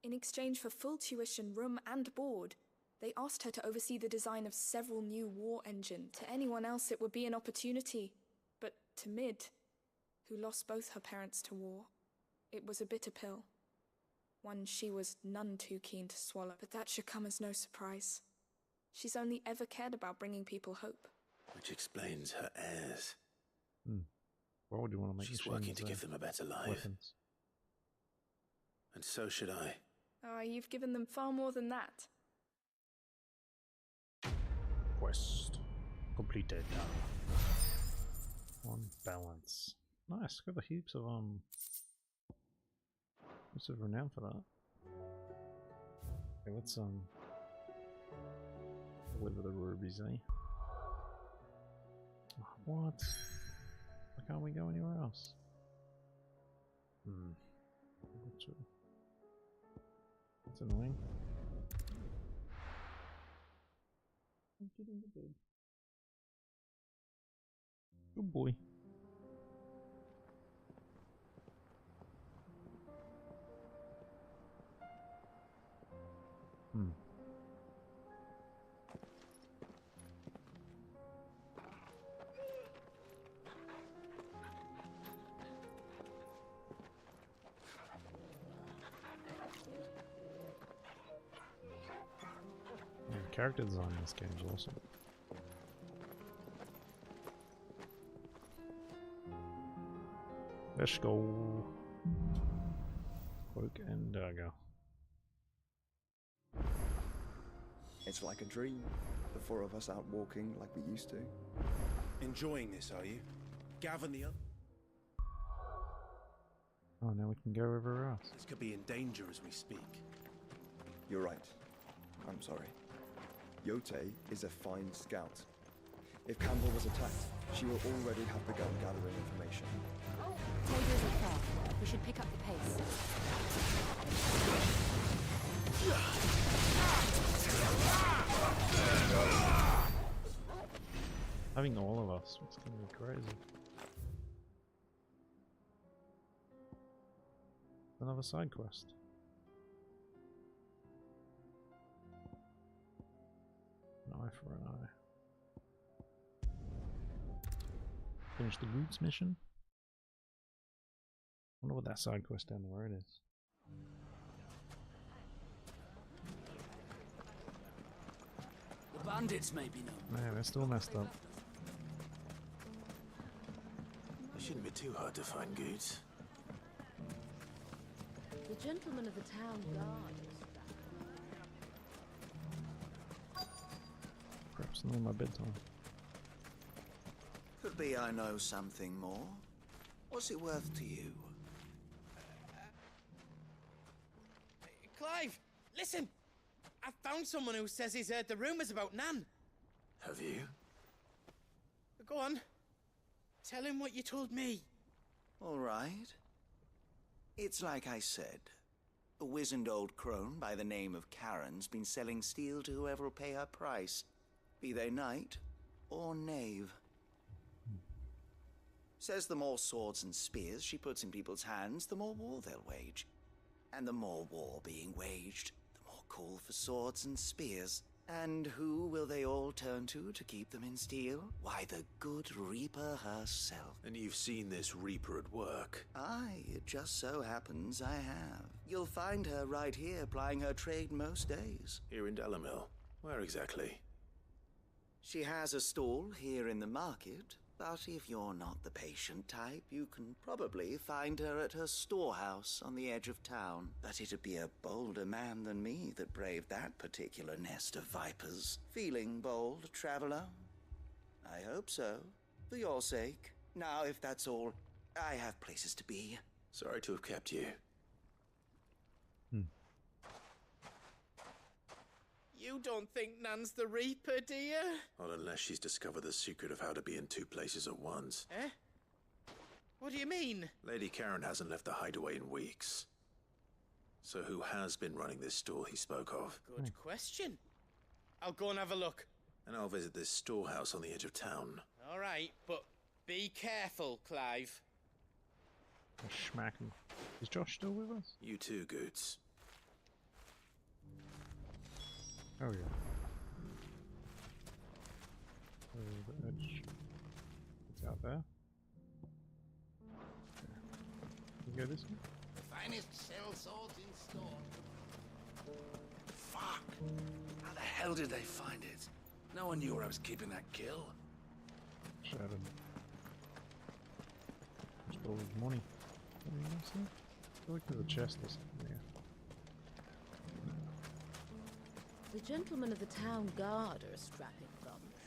K: In exchange for full tuition, room and board, they asked her to oversee the design of several new war engines. To anyone else it would be an opportunity, but to Mid, who lost both her parents to war, it was a bitter pill. One she was none too keen to swallow, but that should come as no surprise. She's only ever cared about bringing people hope.
B: Which explains her heirs.
A: Why would you want to make
B: She's working to give them a better life.
A: Weapons?
B: And so should I.
K: Ah, you've given them far more than that.
A: Quest completed. On balance. Nice, got the heaps of renown for that. Okay, let's deliver the rubies, eh? What? Why can't we go anywhere else? That's annoying. Get into bed. Good boy. Character design in this game is awesome. Let's go. Cloak and dagger.
H: It's like a dream. The four of us out walking like we used to.
B: Enjoying this, are you? Gav and the other?
A: Oh, now we can go everywhere else.
B: This could be in danger as we speak.
H: You're right. I'm sorry. Yote is a fine scout. If Campbell was attacked, she will already have begun gathering information.
E: Oh, Taber isn't far. We should pick up the pace.
A: Having all of us, it's gonna be crazy. Another side quest. An eye for an eye. Finish the Roots mission. Wonder what that side quest down the road is.
P: The bandits may be known.
A: Man, they're still messed up.
B: It shouldn't be too hard to find goods.
L: The gentleman of the town guard.
A: Perhaps not my bedtime.
Q: Could be I know something more. What's it worth to you?
M: Clive, listen! I found someone who says he's heard the rumours about Nan.
B: Have you?
M: Go on. Tell him what you told me.
Q: All right. It's like I said. A wizened old crone by the name of Karen's been selling steel to whoever will pay her price, be they knight or knave. Says the more swords and spears she puts in people's hands, the more war they'll wage. And the more war being waged, the more call for swords and spears. And who will they all turn to keep them in steel? Why, the good Reaper herself.
B: And you've seen this Reaper at work?
Q: Aye, it just so happens I have. You'll find her right here plying her trade most days.
B: Here in Delamil. Where exactly?
Q: She has a stall here in the market, but if you're not the patient type, you can probably find her at her storehouse on the edge of town. But it'd be a bolder man than me that braved that particular nest of vipers. Feeling bold, traveler? I hope so, for your sake. Now, if that's all, I have places to be.
B: Sorry to have kept you.
M: You don't think Nan's the Reaper, do you?
B: Not unless she's discovered the secret of how to be in two places at once.
M: Eh? What do you mean?
B: Lady Karen hasn't left the Hideaway in weeks. So who has been running this stall he spoke of?
M: Good question. I'll go and have a look.
B: And I'll visit this storehouse on the edge of town.
M: All right, but be careful, Clive.
A: Schmack him. Is Josh still with us?
B: You too, Goots.
A: Oh yeah. The edge. It's out there. Can we go this way?
G: The finest shell swords in store. Fuck! How the hell did they find it? No one knew where I was keeping that kill.
A: Shattered. Just all his money. What do you guys see? Look at the chest or something there.
L: The gentlemen of the town guard are a strapping bunch.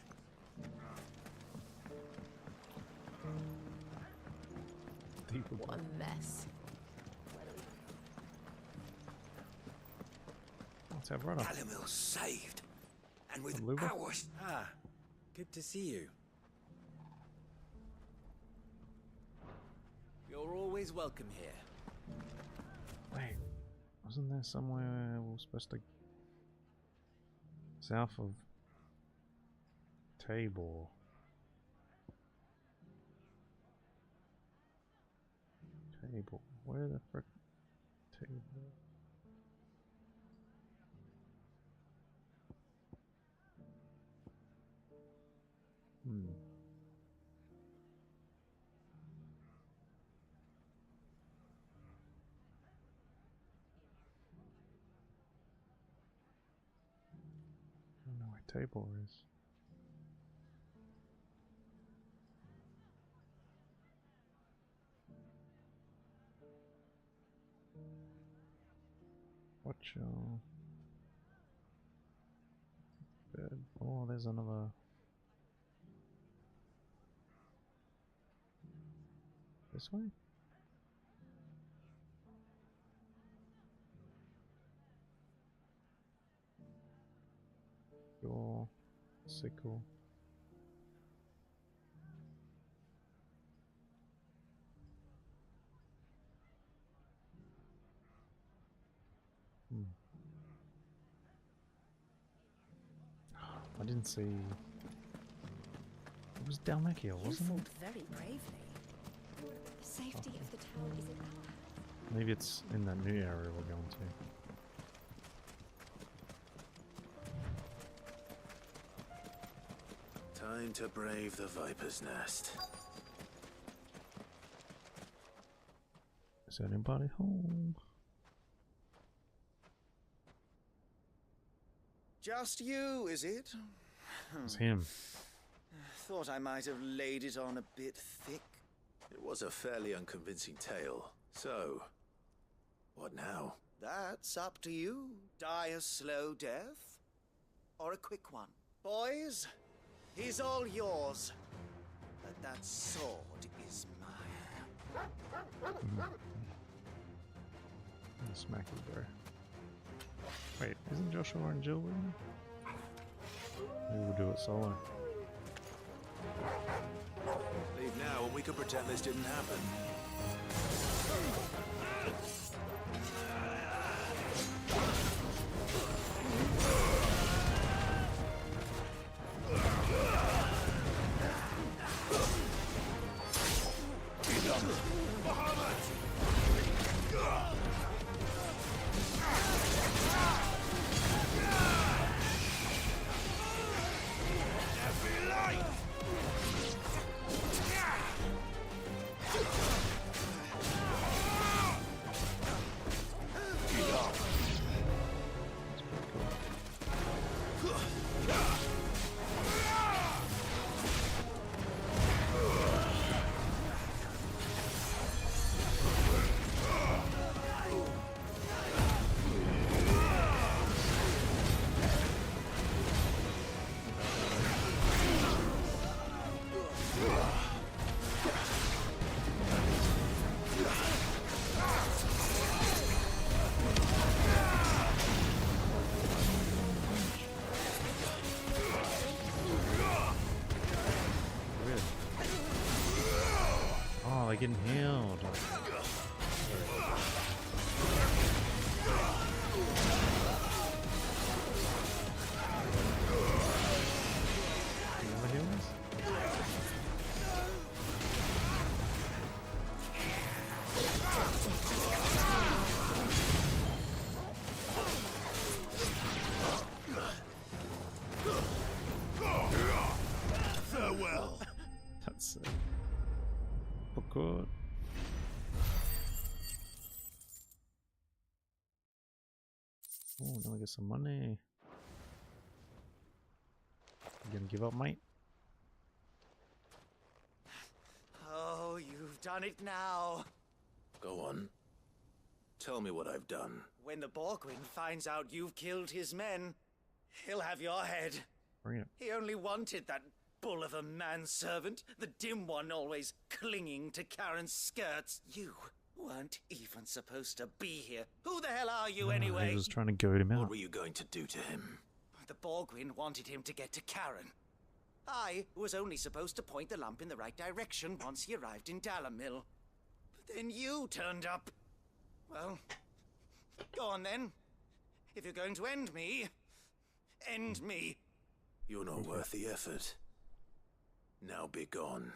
A: people.
L: What a mess.
A: Let's have run up.
R: Dalimil's saved. And with
A: Luba?
R: ours.
S: Ah, good to see you. You're always welcome here.
A: Wait, wasn't there somewhere we were supposed to... South of... Tabor. Tabor. Where the frick... Tabor? I don't know where Tabor is. Watch your bed. Oh, there's another. This way? Your sickle. I didn't see. It was down that hill, wasn't it?
I: Very bravely. The safety of the town is in our hands.
A: Maybe it's in that new area we're going to.
B: Time to brave the Viper's Nest.
A: Is anybody home?
Q: Just you, is it?
A: It's him.
Q: Thought I might have laid it on a bit thick.
B: It was a fairly unconvincing tale. So, what now?
Q: That's up to you. Die a slow death, or a quick one. Boys, he's all yours. But that sword is mine.
A: Smack you there. Wait, isn't Joshua and Jill with me? Maybe we'll do it solo.
B: Leave now and we can pretend this didn't happen.
A: Oh, they're getting healed. Another healers?
B: Farewell.
A: That's good. Oh, now we get some money. You gonna give up, mate?
Q: Oh, you've done it now.
B: Go on. Tell me what I've done.
Q: When the Borgwyn finds out you've killed his men, he'll have your head.
A: Bring it.
Q: He only wanted that bull of a manservant, the dim one always clinging to Karen's skirts. You weren't even supposed to be here. Who the hell are you anyway?
A: He was trying to goad him out.
B: What were you going to do to him?
Q: The Borgwyn wanted him to get to Karen. I was only supposed to point the lamp in the right direction once he arrived in Dalamil. But then you turned up. Well, go on then. If you're going to end me, end me.
B: You're not worth the effort. Now be gone.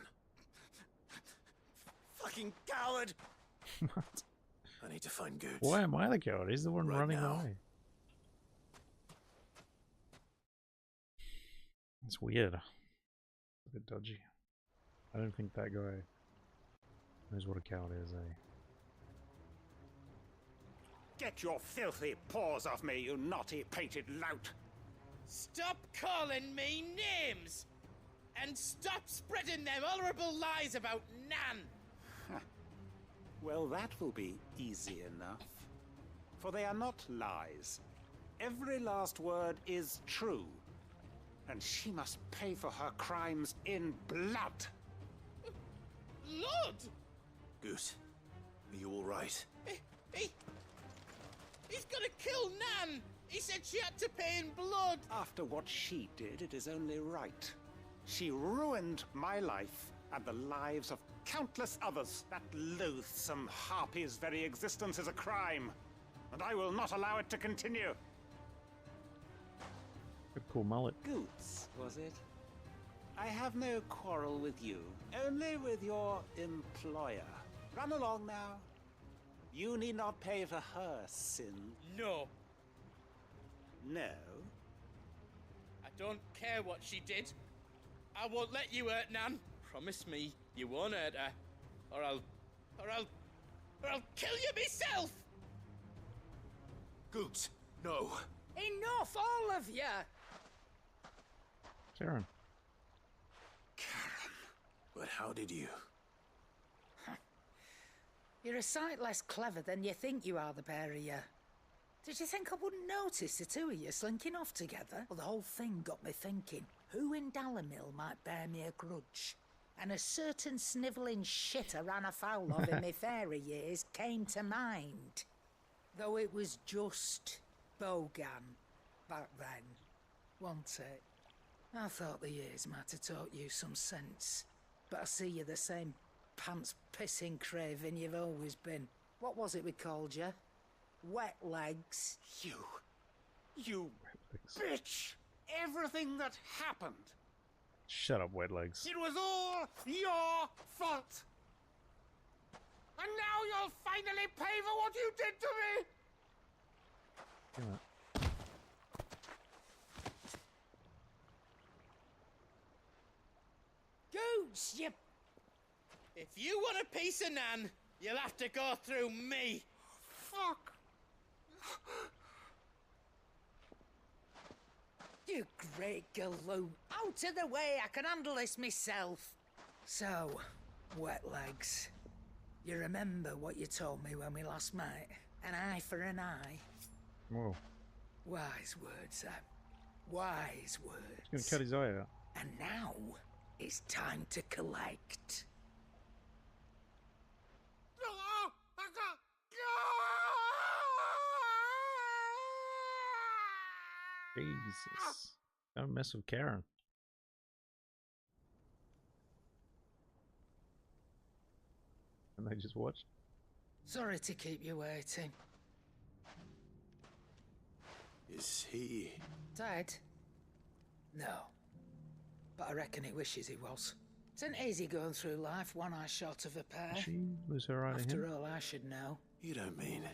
Q: Fucking coward!
B: I need to find Goots.
A: Why am I the coward? He's the one running away. It's weird. A bit dodgy. I don't think that guy knows what a coward is, eh?
T: Get your filthy paws off me, you naughty painted lout!
M: Stop calling me names! And stop spreading them horrible lies about Nan!
T: Well, that will be easy enough. For they are not lies. Every last word is true. And she must pay for her crimes in blood.
M: Lord!
B: Goot, are you all right?
M: He's gonna kill Nan! He said she had to pay in blood!
T: After what she did, it is only right. She ruined my life and the lives of countless others. That loathsome harpy's very existence is a crime, and I will not allow it to continue.
A: A cool mullet.
T: Goots, was it? I have no quarrel with you, only with your employer. Run along now. You need not pay for her sin.
M: No.
T: No?
M: I don't care what she did. I won't let you hurt Nan. Promise me you won't hurt her, or I'll kill you myself.
B: Goots, no.
D: Enough, all of you!
A: Karen.
B: But how did you?
D: You're a sight less clever than you think you are, the pair of you. Did you think I wouldn't notice the two of you slinking off together? Well, the whole thing got me thinking, who in Dalamil might bear me a grudge? And a certain snivelling shit I ran afoul of in my fairy years came to mind. Though it was just Bogan back then, wasn't it? I thought the years might have taught you some sense. But I see you're the same pants-pissing craven you've always been. What was it we called you? Wet legs.
T: You bitch! Everything that happened.
A: Shut up, wet legs.
T: It was all your fault. And now you'll finally pay for what you did to me.
A: Yeah.
D: Goots, you...
M: If you want a piece of Nan, you'll have to go through me.
T: Fuck.
D: You great galoot. Out of the way, I can handle this myself. So, wet legs. You remember what you told me when we last met? An eye for an eye.
A: Whoa.
D: Wise words, Sam. Wise words.
A: He's gonna cut his eye out.
D: And now, it's time to collect.
A: Jesus. Don't mess with Karen. And they just watched.
D: Sorry to keep you waiting.
B: Is he...
D: Dead? No. But I reckon he wishes he was. It's an easy going through life, one eye short of a pair.
A: Did she lose her eye to
D: After
A: him?
D: all, I should know.
B: You don't mean...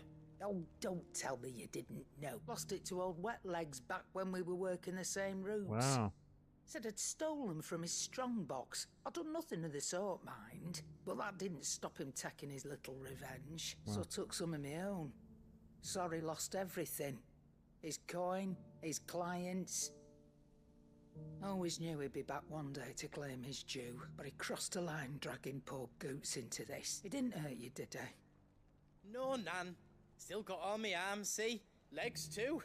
D: Oh, don't tell me you didn't know. Lost it to old Wet Legs back when we were working the same routes.
A: Wow.
D: Said I'd stolen from his strongbox. I'd done nothing of the sort, mind. But that didn't stop him taking his little revenge.
A: Wow.
D: So I took some of my own. Sorry, lost everything. His coin, his clients. Always knew he'd be back one day to claim his due, but he crossed a line dragging poor Goots into this. He didn't hurt you, did he?
M: No, Nan. Still got all my arms, see? Legs too.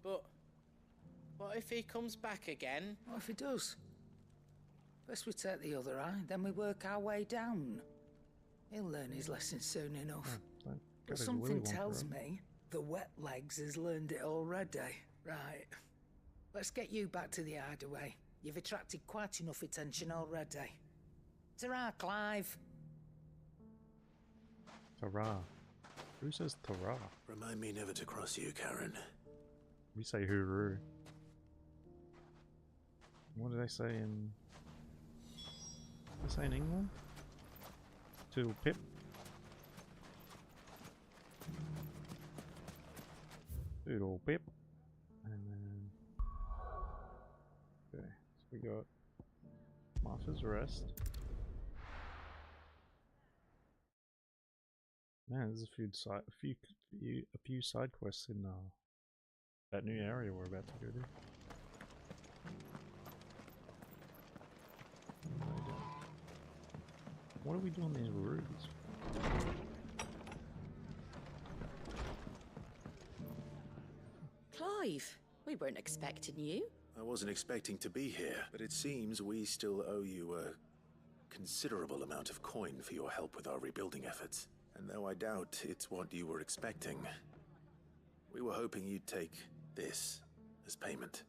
M: But what if he comes back again?
D: What if he does? First we take the other eye, then we work our way down. He'll learn his lesson soon enough. But something tells me the wet legs has learned it already. Right. Let's get you back to the Hideaway. You've attracted quite enough attention already. Ta-ra, Clive.
A: Ta-ra. Who says ta-ra?
B: Remind me never to cross you, Karen.
A: We say hooroo. What do they say in... What do they say in England? Toodle pip. Toodle pip. And then... Okay, so we got Martha's Rest. Man, there's a few side quests in that new area we're about to go to. What are we doing these rubies?
L: Clive, we weren't expecting you.
B: I wasn't expecting to be here, but it seems we still owe you a considerable amount of coin for your help with our rebuilding efforts. And though I doubt it's what you were expecting, we were hoping you'd take this as payment.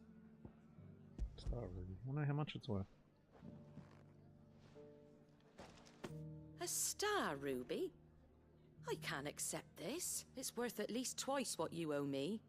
A: Star ruby. I wonder how much it's worth.
L: A star ruby? I can't accept this. It's worth at least twice what you owe me.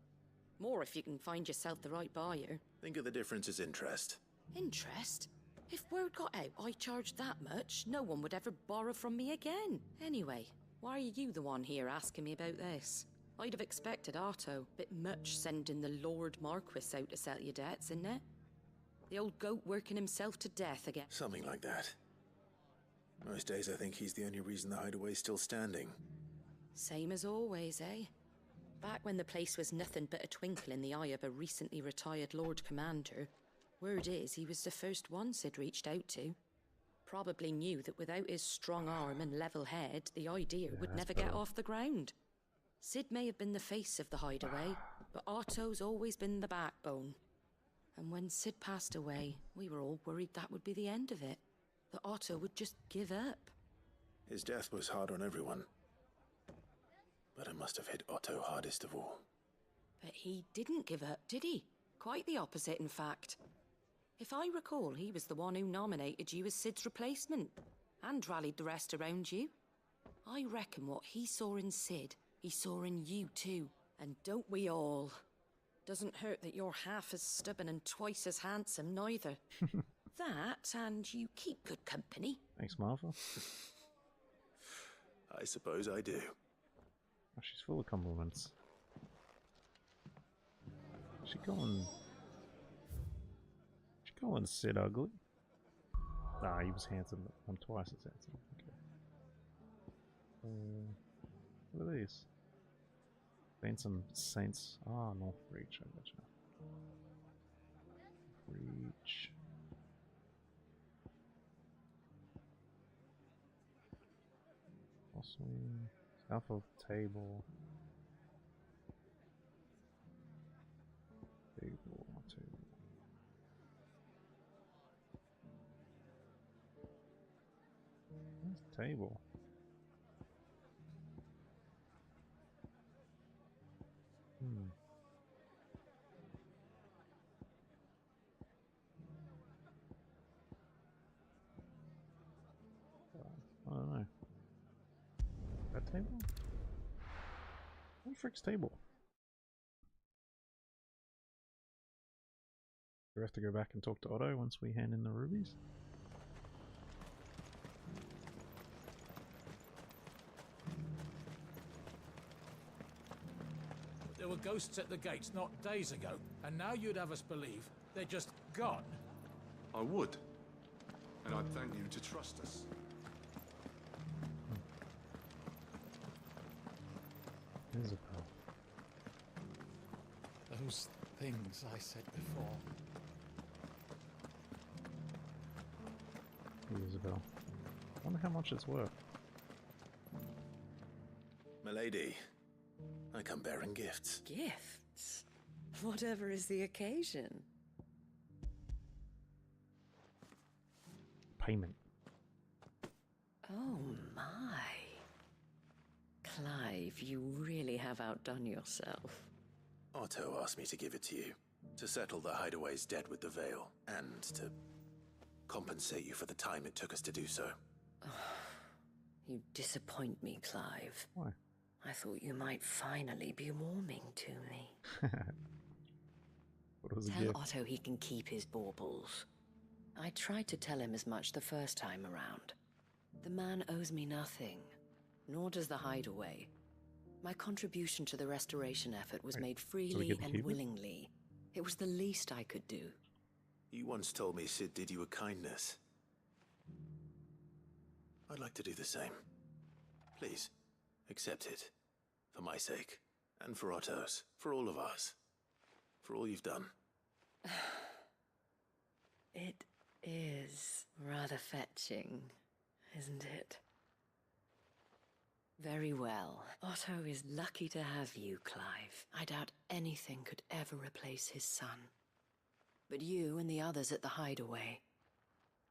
L: More if you can find yourself the right buyer.
B: Think of the difference as interest.
L: Interest? If word got out I charged that much, no one would ever borrow from me again. Anyway, why are you the one here asking me about this? I'd have expected Otto. Bit much sending the Lord Marquis out to settle your debts, isn't it? The old goat working himself to death again.
B: Something like that. Most days I think he's the only reason the Hideaway's still standing.
L: Same as always, eh? Back when the place was nothing but a twinkle in the eye of a recently retired Lord Commander, word is he was the first one Sid reached out to. Probably knew that without his strong arm and level head, the idea would never get off the ground. Sid may have been the face of the Hideaway, but Otto's always been the backbone. And when Sid passed away, we were all worried that would be the end of it. That Otto would just give up.
B: His death was hard on everyone. But it must have hit Otto hardest of all.
L: But he didn't give up, did he? Quite the opposite, in fact. If I recall, he was the one who nominated you as Sid's replacement, and rallied the rest around you. I reckon what he saw in Sid, he saw in you too. And don't we all? Doesn't hurt that you're half as stubborn and twice as handsome, neither. That, and you keep good company.
A: Thanks, Martha.
B: I suppose I do.
A: Oh, she's full of compliments. She calling Sid ugly? Nah, he was handsome, but I'm twice as handsome. Okay. What are these? Some Saints. Ah, North Reach, I gotcha. Reach. Also, south of table. Table. Where's the table? I don't know. That table? What the frick's table? Do we have to go back and talk to Otto once we hand in the rubies?
P: There were ghosts at the gates not days ago, and now you'd have us believe they're just gone.
U: I would. And I'd thank you to trust us.
A: Isabel.
P: Those things I said before.
A: Isabel. I wonder how much it's worth.
B: Milady, I come bearing gifts.
L: Gifts? Whatever is the occasion.
A: payment.
C: Oh my. Clive, you really have outdone yourself.
B: Otto asked me to give it to you, to settle the Hideaway's debt with the Veil, and to compensate you for the time it took us to do so.
C: You disappoint me, Clive.
A: Why?
C: I thought you might finally be warming to me.
A: What was
C: Tell Otto he can keep his baubles. I tried to tell him as much the first time around. The man owes me nothing, nor does the Hideaway. My contribution to the restoration effort was made freely and willingly. It was the least I could do.
B: You once told me Sid did you a kindness. I'd like to do the same. Please, accept it. For my sake, and for Otto's, for all of us. For all you've done.
C: It is rather fetching, isn't it? Very well. Otto is lucky to have you, Clive. I doubt anything could ever replace his son. But you and the others at the Hideaway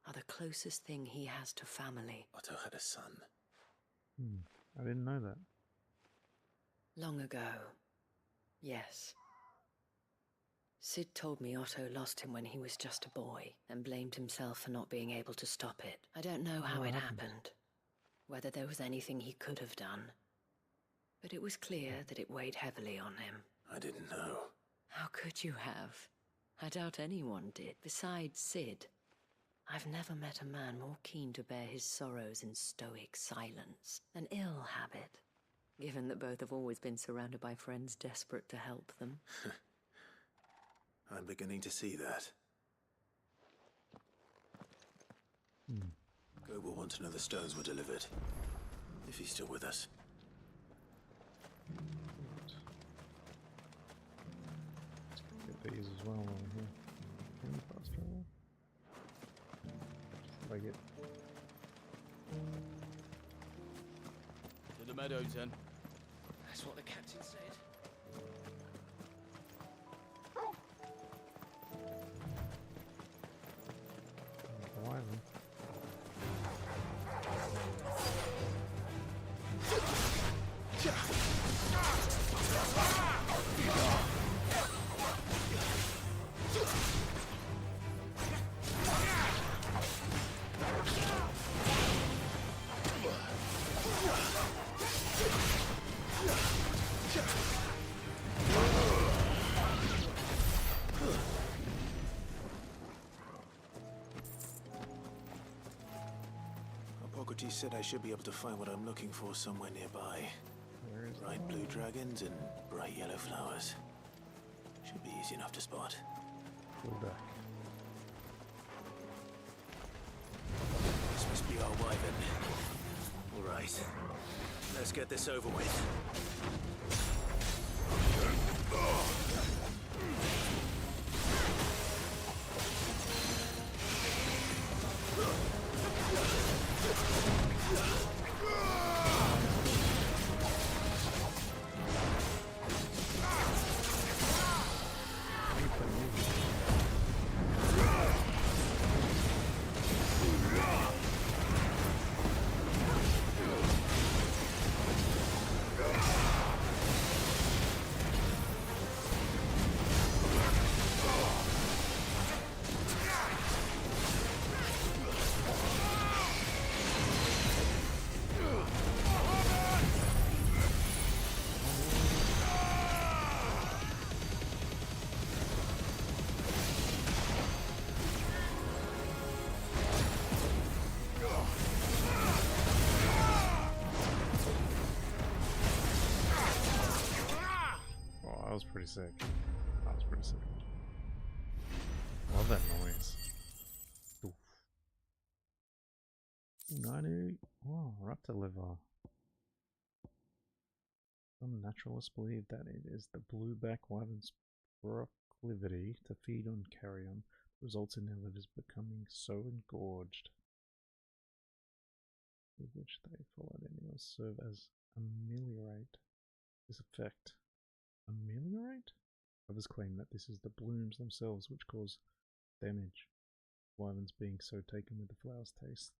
C: are the closest thing he has to family.
B: Otto had a son.
A: I didn't know that.
C: Long ago, yes. Sid told me Otto lost him when he was just a boy and blamed himself for not being able to stop it. I don't know how it happened, whether there was anything he could have done. But it was clear that it weighed heavily on him.
B: I didn't know.
C: How could you have? I doubt anyone did. Besides Sid, I've never met a man more keen to bear his sorrows in stoic silence. An ill habit, given that both have always been surrounded by friends desperate to help them.
B: I'm beginning to see that. Go will want to know the stones were delivered. If he's still with us.
A: Get these as well over here. Can we fast travel? If I get...
V: To the meadows then. That's what the captain said.
A: Why then?
B: Hippocrates said I should be able to find what I'm looking for somewhere nearby. Bright blue dragons and bright yellow flowers. Should be easy enough to spot.
A: Pull back.
B: This must be our wyvern. All right, let's get this over with.
A: That was pretty sick. That was pretty sick. Love that noise. Oof. 90. Wow, raptor liver. Some naturalists believe that it is the blueback wyvern's proclivity to feed on carrion results in their livers becoming so engorged, with which they follow their meals serve as ameliorate this effect. Ameliorate? Others claim that this is the blooms themselves which cause damage. Wyverns being so taken with the flower's taste,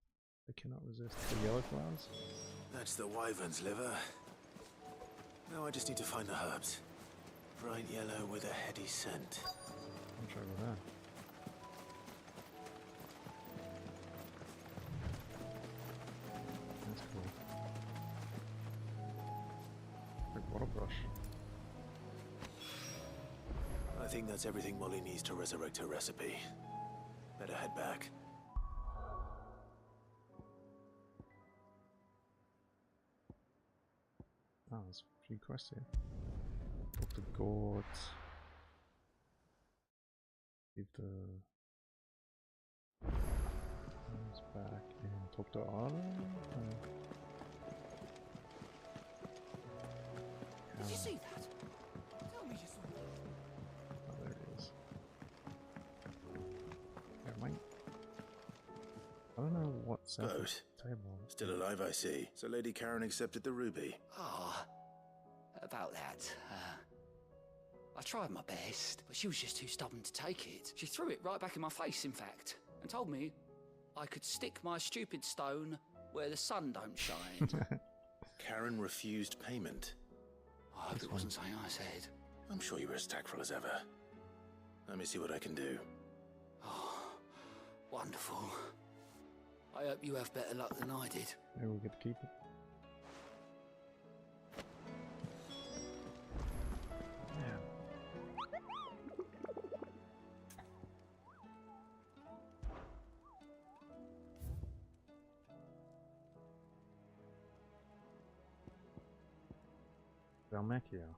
A: they cannot resist the yellow flowers.
B: That's the wyvern's liver. Now I just need to find the herbs. Bright yellow with a heady scent.
A: I'll try with that. That's cool. Like water brush.
B: I think that's everything Molly needs to resurrect her recipe. Better head back.
A: Oh, there's a few quests here. Talk to Gort. Leave the arms back and talk to Arlo.
R: Did you see that? Tell me you saw it.
A: Oh, there it is. Yeah, mate. I don't know what's at the table.
B: Still alive, I see. So Lady Karen accepted the ruby.
R: Ah, about that. I tried my best, but she was just too stubborn to take it. She threw it right back in my face, in fact, and told me I could stick my stupid stone where the sun don't shine.
B: Karen refused payment.
R: I hope it wasn't something I said.
B: I'm sure you were as tactful as ever. Let me see what I can do.
R: Oh, wonderful. I hope you have better luck than I did.
A: Maybe we'll get to keep it. Yeah. Dalmacia.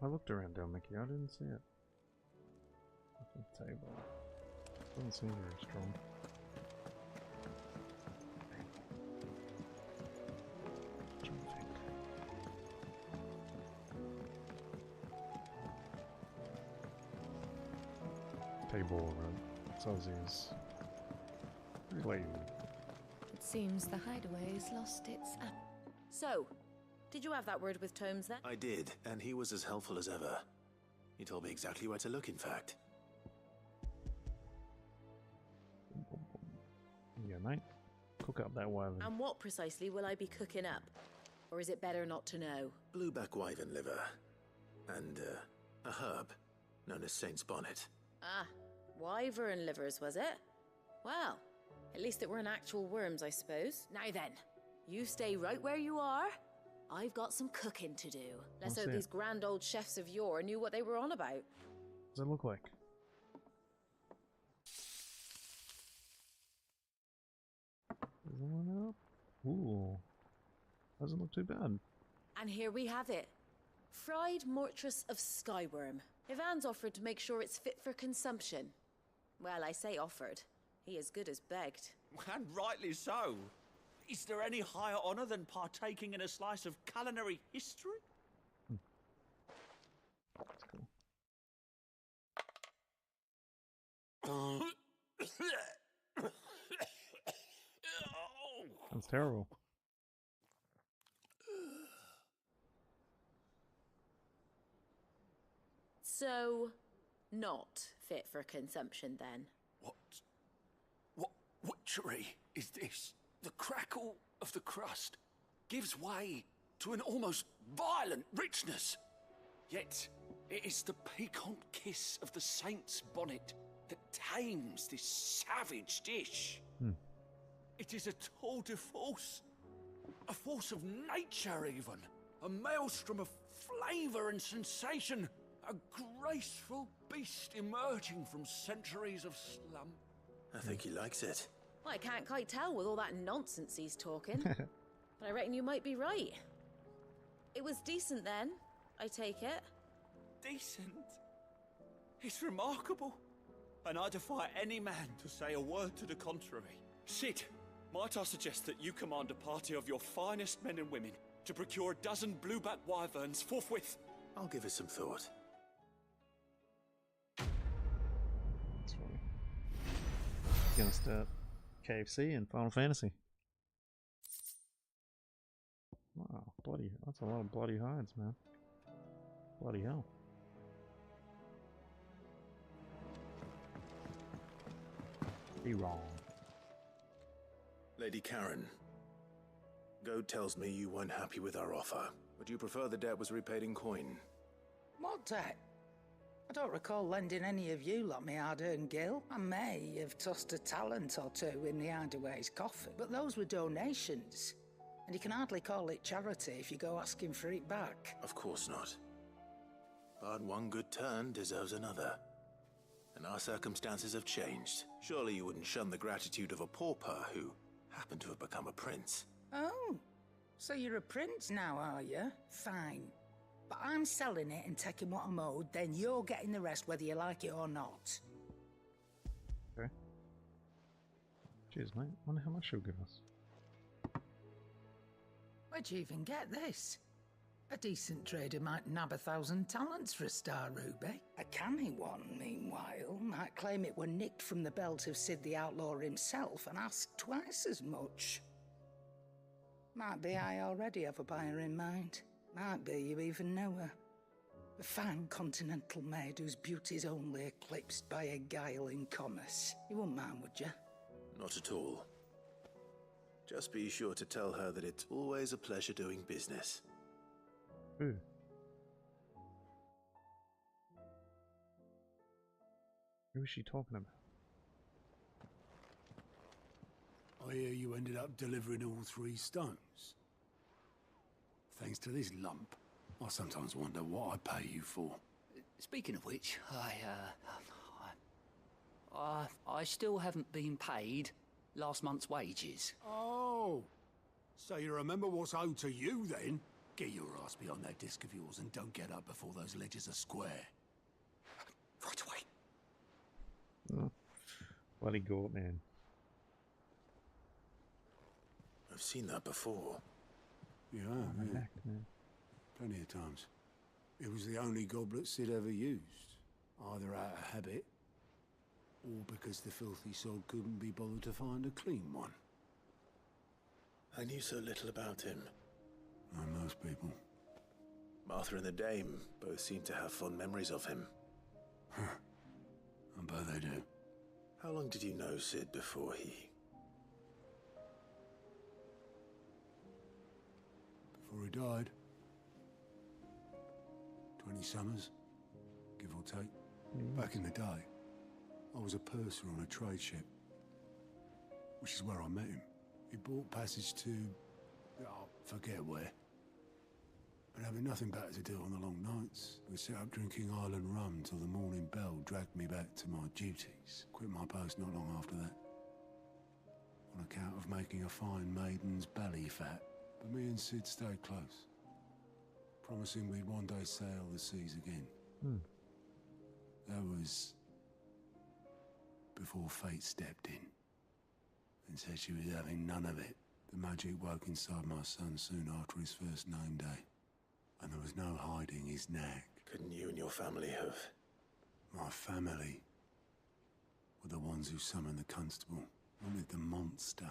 A: I looked around Dalmacia, I didn't see it. Table. Doesn't seem very strong. Table, right? Aussies. Really.
C: It seems the Hideaway's lost its app.
L: So, did you have that word with Tomes then?
B: I did, and he was as helpful as ever. He told me exactly where to look, in fact.
A: Yeah, mate. Cook up that wyvern.
L: And what precisely will I be cooking up? Or is it better not to know?
B: Blueback wyvern liver. And, a herb known as Saint's Bonnet.
L: Ah, wyvern livers, was it? Well, at least it weren't actual worms, I suppose. Now then, you stay right where you are. I've got some cooking to do. Let's hope these grand old chefs of yore knew what they were on about.
A: What does it look like? Is the one up? Ooh. Doesn't look too bad.
L: And here we have it. Fried mortress of skyworm. Ivan's offered to make sure it's fit for consumption. Well, I say offered. He as good as begged.
F: And rightly so. Is there any higher honor than partaking in a slice of culinary history?
A: That's cool. That's terrible.
L: So, not fit for consumption then?
R: What witchery is this? The crackle of the crust gives way to an almost violent richness. Yet, it is the piquant kiss of the saint's bonnet that tames this savage dish. It is a tour de force. A force of nature, even. A maelstrom of flavour and sensation. A graceful beast emerging from centuries of slum.
B: I think he likes it.
L: Well, I can't quite tell with all that nonsense he's talking. But I reckon you might be right. It was decent then, I take it.
F: Decent? It's remarkable. And I defy any man to say a word to the contrary. Sid, might I suggest that you command a party of your finest men and women to procure a dozen blueback wyverns forthwith?
B: I'll give it some thought.
A: That's funny. Gonna start KFC and Final Fantasy. Wow, bloody, that's a lot of bloody hides, man. Bloody hell. Be wrong.
B: Lady Karen, Goad tells me you weren't happy with our offer. Would you prefer the debt was repaid in coin?
D: What debt? I don't recall lending any of you lot me hard-earned gil. I may have tossed a talent or two in the Hideaway's coffin, but those were donations. And you can hardly call it charity if you go asking for it back.
B: Of course not. But one good turn deserves another. And our circumstances have changed. Surely you wouldn't shun the gratitude of a pauper who happened to have become a prince.
D: Oh, so you're a prince now, are you? Fine. But I'm selling it and taking what I'm owed, then you're getting the rest whether you like it or not.
A: Okay. Cheers, mate. Wonder how much she'll give us.
D: Where'd you even get this? A decent trader might nab 1,000 talents for a star ruby. A canny one, meanwhile, might claim it were nicked from the belt of Sid the Outlaw himself and ask twice as much. Might be I already have a buyer in mind. Might be you even know her. A fine continental maid whose beauty's only eclipsed by a guile in commerce. You wouldn't mind, would you?
B: Not at all. Just be sure to tell her that it's always a pleasure doing business.
A: Who? Who is she talking about?
G: I hear you ended up delivering all 3 stones. Thanks to this lump. I sometimes wonder what I pay you for.
J: Speaking of which, I still haven't been paid last month's wages.
G: Oh! So you remember what's owed to you, then? Get your ass behind that disc of yours and don't get up before those ledgers are square. Right away.
A: Oh. Bloody Gort, man.
B: I've seen that before.
G: Yeah, man. Plenty of times. It was the only goblet Sid ever used. Either out of habit, or because the filthy sod couldn't be bothered to find a clean one.
B: I knew so little about him.
G: Like most people.
B: Martha and the Dame both seem to have fond memories of him.
G: I bet they do.
B: How long did you know Sid before he...
G: Before he died. 20 summers, give or take. Back in the day, I was a purser on a trade ship, which is where I met him. He bought passage to... oh, forget where. And having nothing better to do on the long nights, we set up drinking island rum till the morning bell dragged me back to my duties. Quit my post not long after that. On account of making a fine maiden's belly fat. But me and Sid stayed close. Promising we'd one day sail the seas again. That was... before fate stepped in. And said she was having none of it. The magic woke inside my son soon after his first name day. And there was no hiding his knack.
B: Couldn't you and your family have...
G: My family were the ones who summoned the constable. Wanted the monster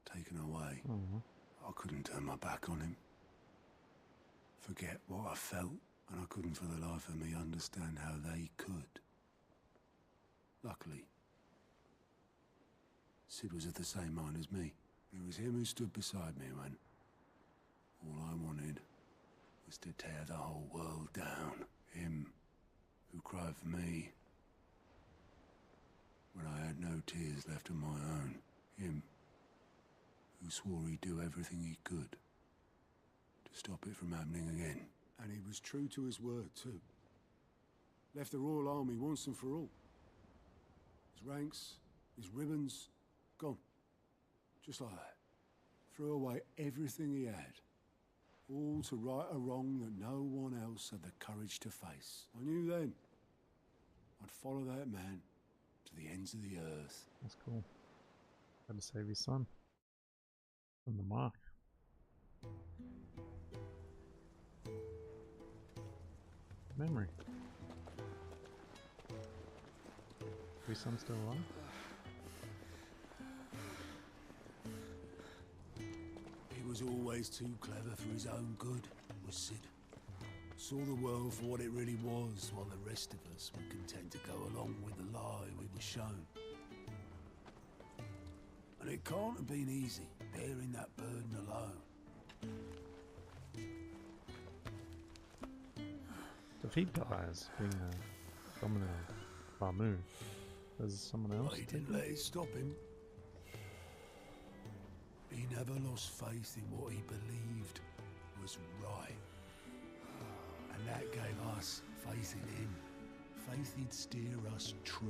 G: taken away. I couldn't turn my back on him. Forget what I felt, and I couldn't for the life of me understand how they could. Luckily, Sid was of the same mind as me. It was him who stood beside me when all I wanted was to tear the whole world down. Him who cried for me when I had no tears left of my own. Him who swore he'd do everything he could to stop it from happening again. And he was true to his word, too. Left the Royal Army once and for all. His ranks, his ribbons, gone. Just like that. Threw away everything he had. All to right a wrong that no one else had the courage to face. I knew then I'd follow that man to the ends of the earth.
A: That's cool. Had to save his son from the mark. Memory. Is his son still alive?
G: He was always too clever for his own good, was Sid. Saw the world for what it really was, while the rest of us were content to go along with the lie we were shown. It can't have been easy, bearing that burden alone.
A: So if he dies being a dominant of Bamu, there's someone else.
G: Well, he didn't let it stop him. He never lost faith in what he believed was right. And that gave us faith in him. Faith he'd steer us true.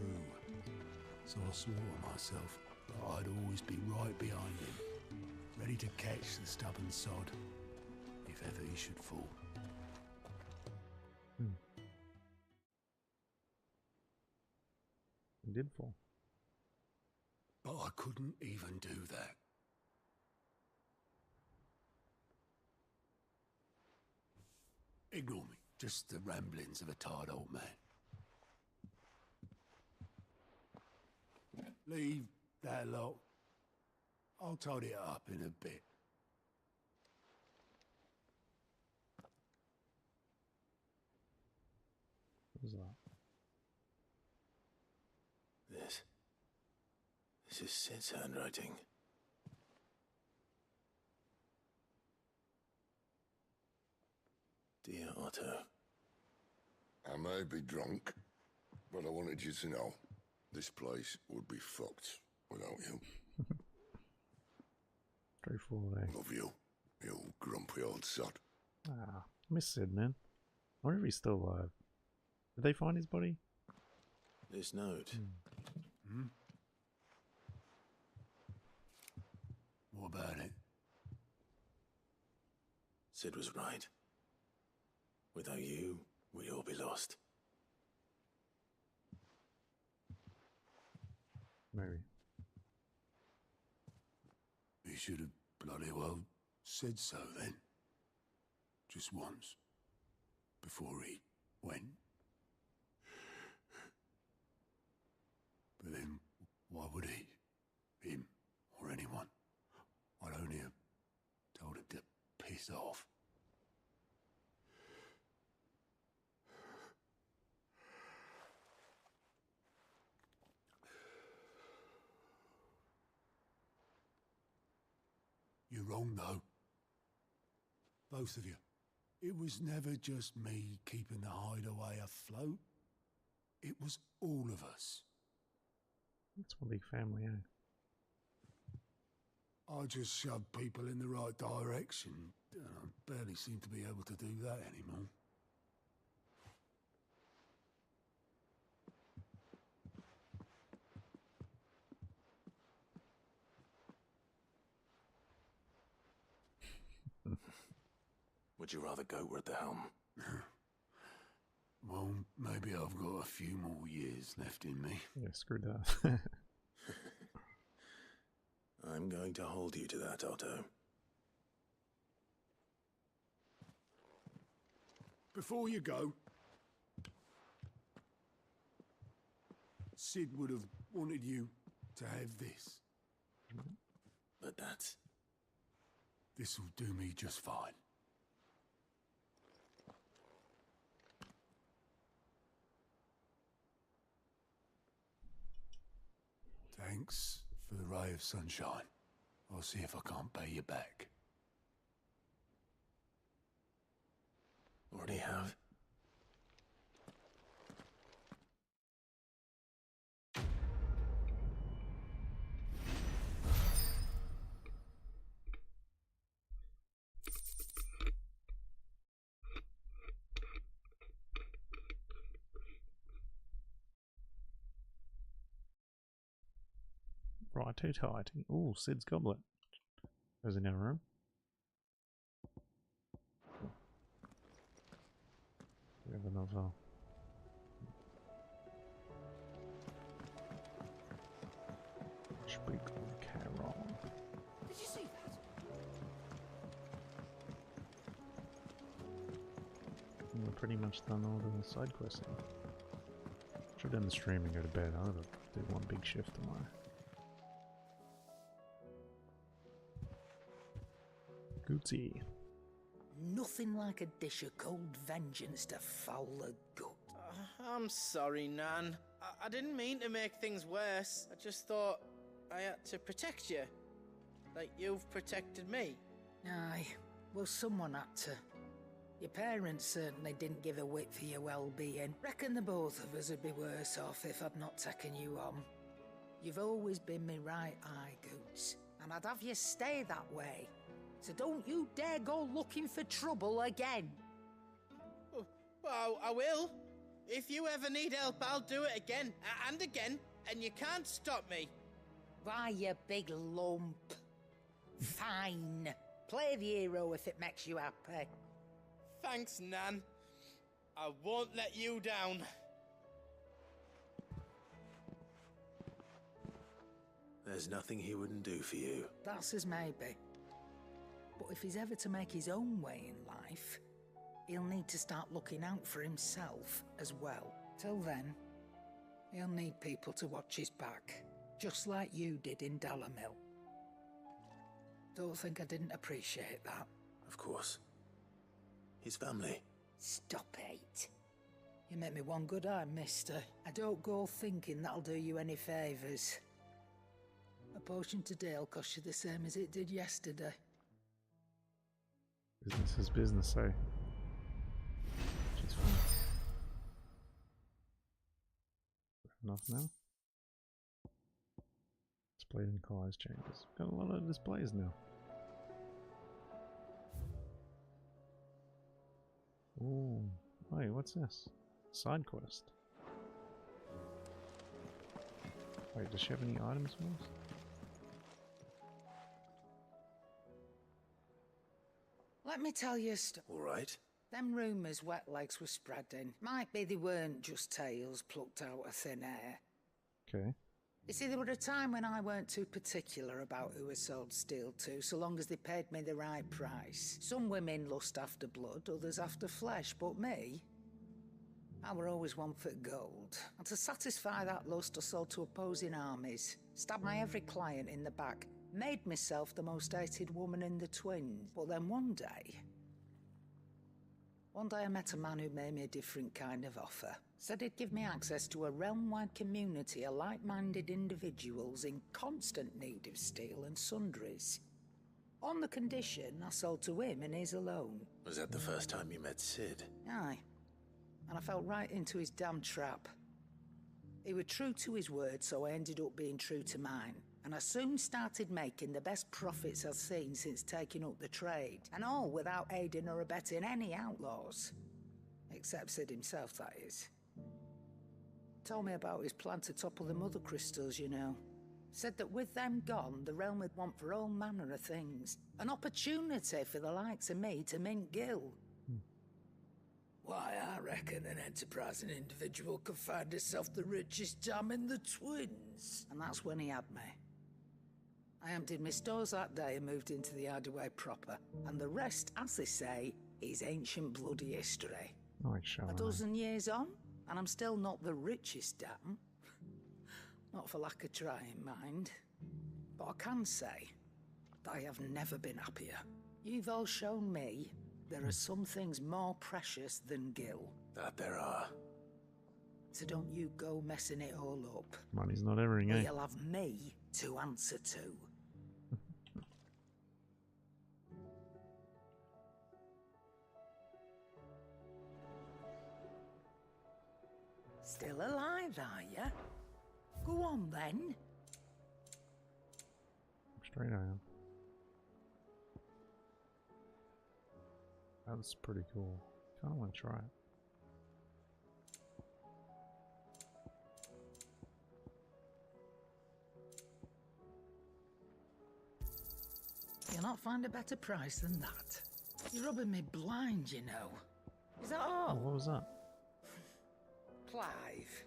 G: So I swore to myself that I'd always be right behind him, ready to catch the stubborn sod, if ever he should fall.
A: He did fall.
G: But I couldn't even do that. Ignore me, just the ramblings of a tired old man. Leave that lot. I'll tidy it up in a bit.
A: What was that?
B: This is Sid's handwriting. Dear Otto.
U: I may be drunk, but I wanted you to know this place would be fucked without you.
A: Straightforward, eh?
U: Love you, you grumpy old sod.
A: Ah, I miss Sid, man. I wonder if he's still alive. Did they find his body?
B: This note.
G: What about it?
B: Sid was right. Without you, we'd all be lost.
A: Maybe.
G: He should have bloody well said so then. Just once. Before he went. But then, why would he? Him, or anyone? I'd only have told him to piss off. You're wrong, though. Both of you. It was never just me keeping the Hideaway afloat. It was all of us.
A: It's one big family, eh?
G: I just shoved people in the right direction. I barely seem to be able to do that anymore.
B: Would you rather go at the helm?
G: Well, maybe I've got a few more years left in me.
A: Yeah, screw that.
B: I'm going to hold you to that, Otto.
G: Before you go, Sid would have wanted you to have this.
B: But that's...
G: This'll do me just fine. Thanks for the ray of sunshine. I'll see if I can't pay you back.
B: Already have.
A: Righty tighty. Ooh, Sid's goblet. Goes in our room. We have another. Speak of Caron.
L: Did you see that?
A: We're pretty much done all the side questing. Should end the stream and go to bed. I'll do one big shift tomorrow. Gucci.
D: Nothing like a dish of cold vengeance to foul the gut.
M: I'm sorry, Nan. I didn't mean to make things worse. I just thought I had to protect you. Like you've protected me.
D: Aye, well, someone had to. Your parents certainly didn't give a whit for your well-being. Reckon the both of us would be worse off if I'd not taken you on. You've always been me right eye, Goots, and I'd have you stay that way. So don't you dare go looking for trouble again.
M: Well, I will. If you ever need help, I'll do it again and again, and you can't stop me.
D: Why, you big lump. Fine. Play the hero if it makes you happy.
M: Thanks, Nan. I won't let you down.
B: There's nothing he wouldn't do for you.
D: That's as maybe. But if he's ever to make his own way in life, he'll need to start looking out for himself as well. Till then, he'll need people to watch his back, just like you did in Dalamil. Don't think I didn't appreciate that.
B: Of course. His family.
D: Stop it. You make me one good eye, mister. I don't go thinking that'll do you any favours. A potion today'll cost you the same as it did yesterday.
A: Business is business, eh? She's fine. Enough now? Displayed in Kai's chambers. Got a lot of displays now. Oh, wait, what's this? Side quest. Wait, does she have any items for us?
D: Let me tell you
B: All right.
D: Them rumours wet legs were spreading. Might be they weren't just tales plucked out of thin air.
A: Okay.
D: You see, there were a time when I weren't too particular about who I sold steel to, so long as they paid me the right price. Some women lust after blood, others after flesh, but me, I were always one for gold. And to satisfy that lust, I sold to opposing armies, stabbed my every client in the back, made myself the most hated woman in the twins. But then one day I met a man who made me a different kind of offer. Said he'd give me access to a realm-wide community of like-minded individuals in constant need of steel and sundries. On the condition I sold to him and his alone.
B: Was that the first time you met Sid?
D: Aye. And I fell right into his damn trap. He was true to his word, so I ended up being true to mine. And I soon started making the best profits I've seen since taking up the trade. And all without aiding or abetting any outlaws. Except Sid himself, that is. Told me about his plan to topple the mother crystals, you know. Said that with them gone, the realm would want for all manner of things. An opportunity for the likes of me to mint gil. Why, I reckon an enterprising individual could find himself the richest dam in the twins. And that's when he had me. I emptied my stores that day and moved into the Hideaway proper. And the rest, as they say, is ancient bloody history. A dozen years on, and I'm still not the richest dam. Not for lack of trying, mind. But I can say that I have never been happier. You've all shown me there are some things more precious than gil.
B: That there are.
D: So don't you go messing it all up.
A: Money's not everything, eh?
D: You'll have me to answer to. Still alive, are ya? Go on, then.
A: Straight I am. That's pretty cool. Kinda wanna try it.
D: You'll not find a better price than that. You're rubbing me blind, you know. Is that all?
A: Oh, what was that?
D: Clive.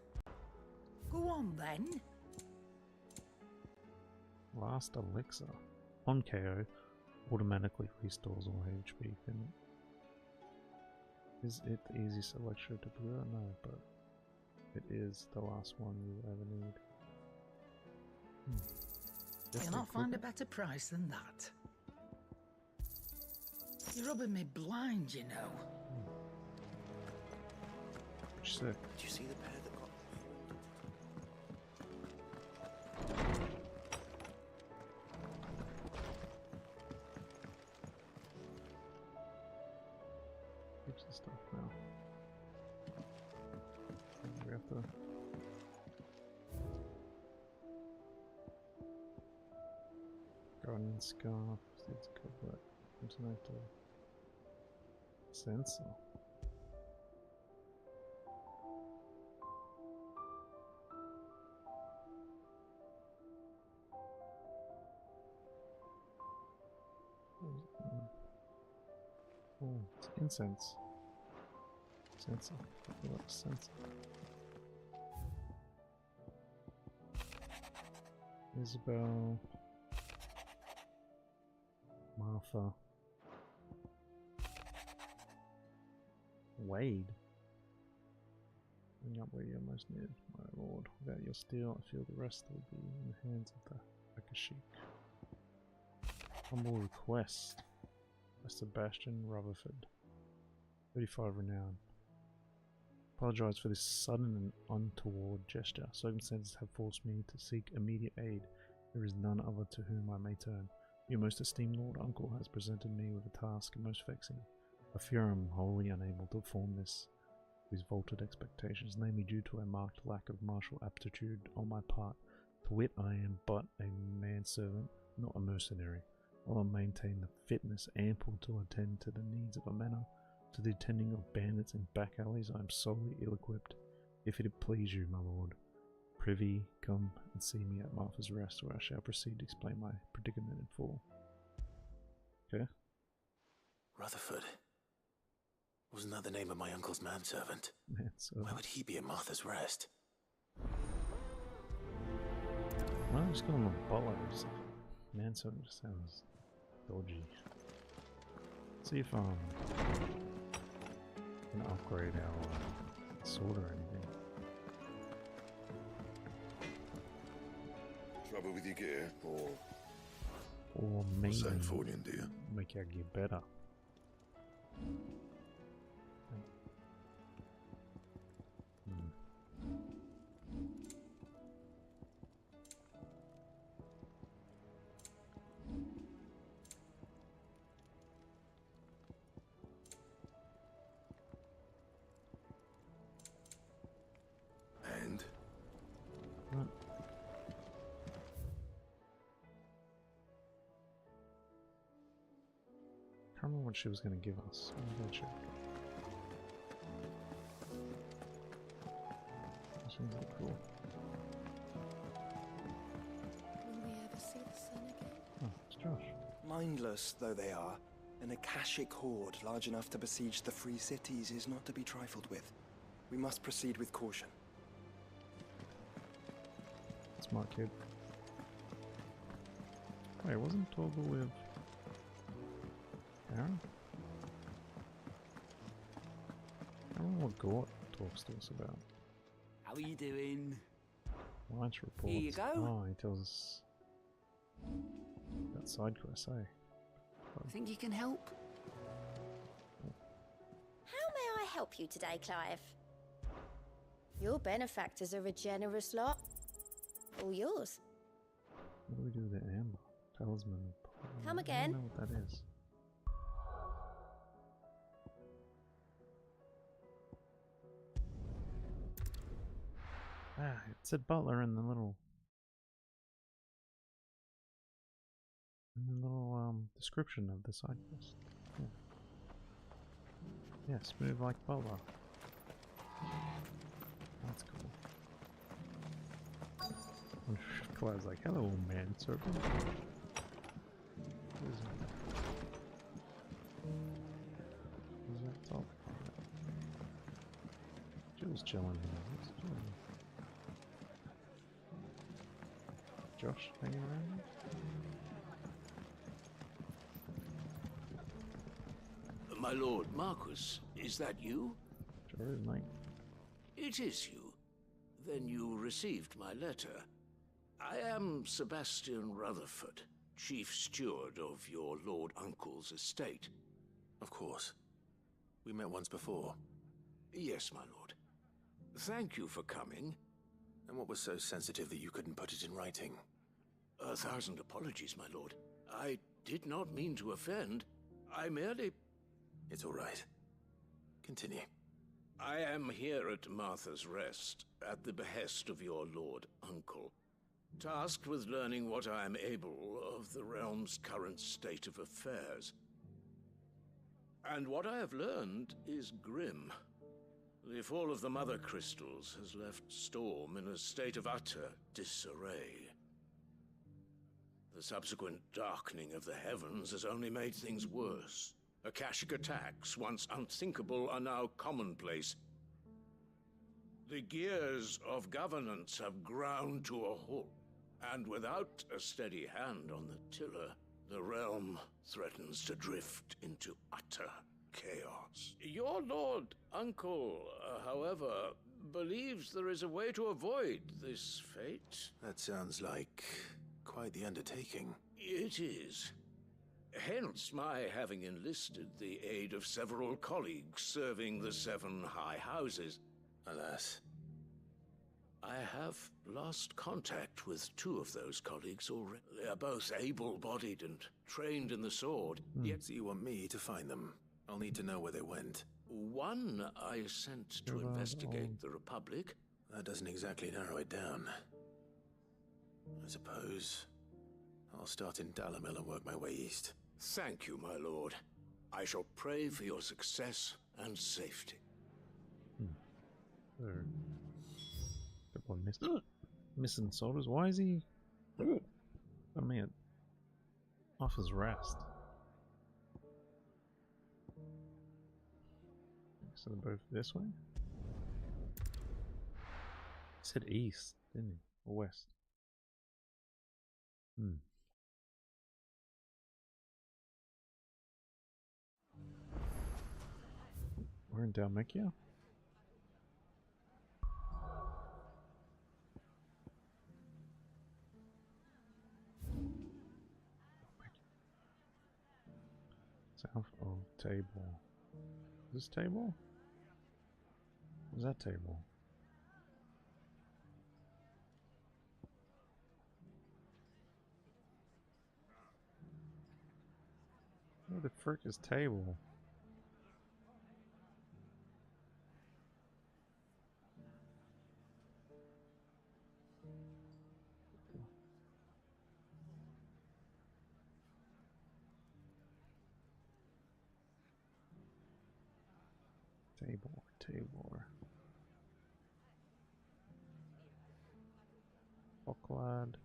D: Go on, then.
A: Last elixir. On KO, automatically restores all HP. Is it the easiest elixir to brew? No, but it is the last one you ever need.
D: You'll not find a better price than that. You're rubbing me blind, you know.
A: Sick.
B: Did you see the pair that got...
A: Trident scarf, seeds coblet, interactive sensor. Oh, it's incense. Sensor. Sensor. Isabel. Martha. Wade. Bring up where you're most needed, my lord. Without your steel, I feel the rest will be in the hands of the Akashic. Humble request. By Sebastian Rutherford. 35 renown. Apologize for this sudden and untoward gesture. Circumstances have forced me to seek immediate aid. There is none other to whom I may turn. Your most esteemed Lord Uncle has presented me with a task most vexing. I fear I am wholly unable to perform this to his vaulted expectations, namely due to a marked lack of martial aptitude on my part. To wit, I am but a manservant, not a mercenary. While I maintain the fitness ample to attend to the needs of a manor, to the attending of bandits in back alleys I am solely ill-equipped. If it please you, my lord, prithee come and see me at Martha's Rest, where I shall proceed to explain my predicament in full. Okay.
B: Rutherford. Wasn't that the name of my uncle's manservant?
A: Manservant.
B: Why would he be at Martha's Rest?
A: Why don't I just call him a butler? Manservant just sounds dodgy. See if can upgrade our sword or anything.
U: Trouble with your gear,
A: or maybe
U: same for you, dear.
A: Make our gear better.
B: And?
A: Right. Can't remember what she was going to give us. I'm going to check. This one's look cool.
K: Will we ever see the sun again?
A: Oh, it's Josh.
H: Mindless though they are, an Akashic horde large enough to besiege the free cities is not to be trifled with. We must proceed with caution.
A: Smart kid. Wait, wasn't Toggle with Aaron? I don't know what Gort talks to us about.
J: How are you doing?
A: Lunch reports.
J: Here you go.
A: Oh, he tells us about side quests, eh?
J: Think you can help?
N: How may I help you today, Clive? Your benefactors are a generous lot. All yours.
A: What do we do with the amber? Talisman of...
N: Come
A: I
N: again.
A: don't know what that is. Ah, it said butler in the little... description of the side quest. Yeah. Yeah, smooth like butler. That's cool. Clive's like, hello, man, serpent. Who's that top? Jill's chilling here. What's chilling? Josh hanging around?
O: My lord Marquis, is that you?
A: Sure is, mate.
O: It is you. Then you received my letter. I am Sebastian Rutherford, chief steward of your lord uncle's estate.
B: Of course. We met once before.
O: Yes, my lord. Thank you for coming.
B: And what was so sensitive that you couldn't put it in writing?
O: 1,000 apologies, my lord. I did not mean to offend. I merely...
B: It's all right. Continue.
O: I am here at Martha's Rest, at the behest of your lord uncle. tasked with learning what I am able of the realm's current state of affairs. And what I have learned is grim. The fall of the Mother Crystals has left Storm in a state of utter disarray. The subsequent darkening of the heavens has only made things worse. Akashic attacks, once unthinkable, are now commonplace. The gears of governance have ground to a halt, and without a steady hand on the tiller, the realm threatens to drift into utter chaos. Your Lord Uncle, however, believes there is a way to avoid this fate.
B: That sounds like quite the undertaking.
O: It is. Hence my having enlisted the aid of several colleagues serving the 7 high houses.
B: Alas.
O: I have lost contact with 2 of those colleagues already. They are both able-bodied and trained in the sword,
B: yet so you want me to find them. I'll need to know where they went.
O: One I sent to investigate the Republic.
B: That doesn't exactly narrow it down. I suppose I'll start in Dalimil and work my way east.
O: Thank you, my lord. I shall pray for your success and safety.
A: Couple of missing soldiers. Why is he? I mean, off his rest. So they're both this way. He said east, didn't he? Or west? We're in Dalmacia. South of table. Is this table? What's that table? Where the frick is table? Tabor. Auckland.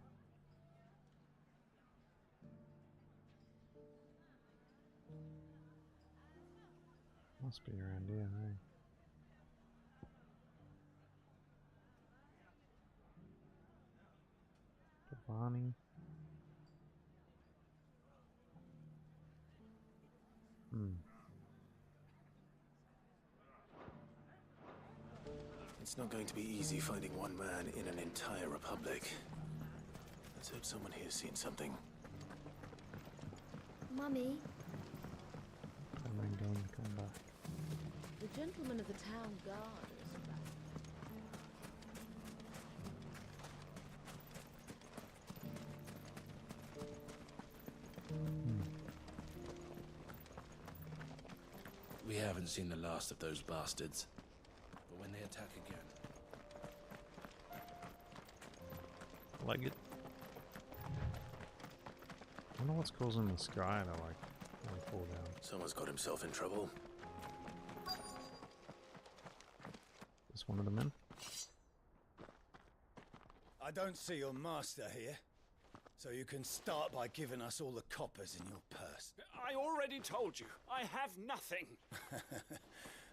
A: Must be around here, hey? Giovanni.
B: It's not going to be easy finding one man in an entire republic. Let's hope someone here's seen something.
N: Mummy?
A: I'm going to come back.
L: The gentleman of the town guard is back.
E: We haven't seen the last of those bastards. But when they attack again...
A: Like it. I wonder what's causing the sky to like fall down.
B: Someone's got himself in trouble.
A: Is one of the men?
S: I don't see your master here, so you can start by giving us all the coppers in your purse.
F: I already told you, I have nothing.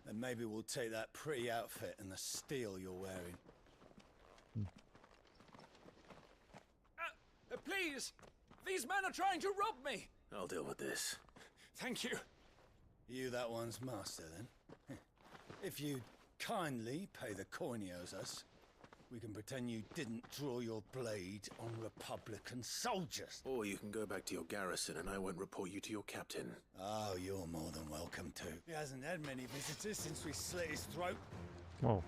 S: Then maybe we'll take that pretty outfit and the steel you're wearing.
F: Please! These men are trying to rob me!
B: I'll deal with this.
F: Thank you.
S: You that one's master, then? If you kindly pay the coin he owes us, we can pretend you didn't draw your blade on Republican soldiers.
B: Or you can go back to your garrison and I won't report you to your captain.
S: Oh, you're more than welcome to. He hasn't had many visitors since we slit his throat.
A: Whoa.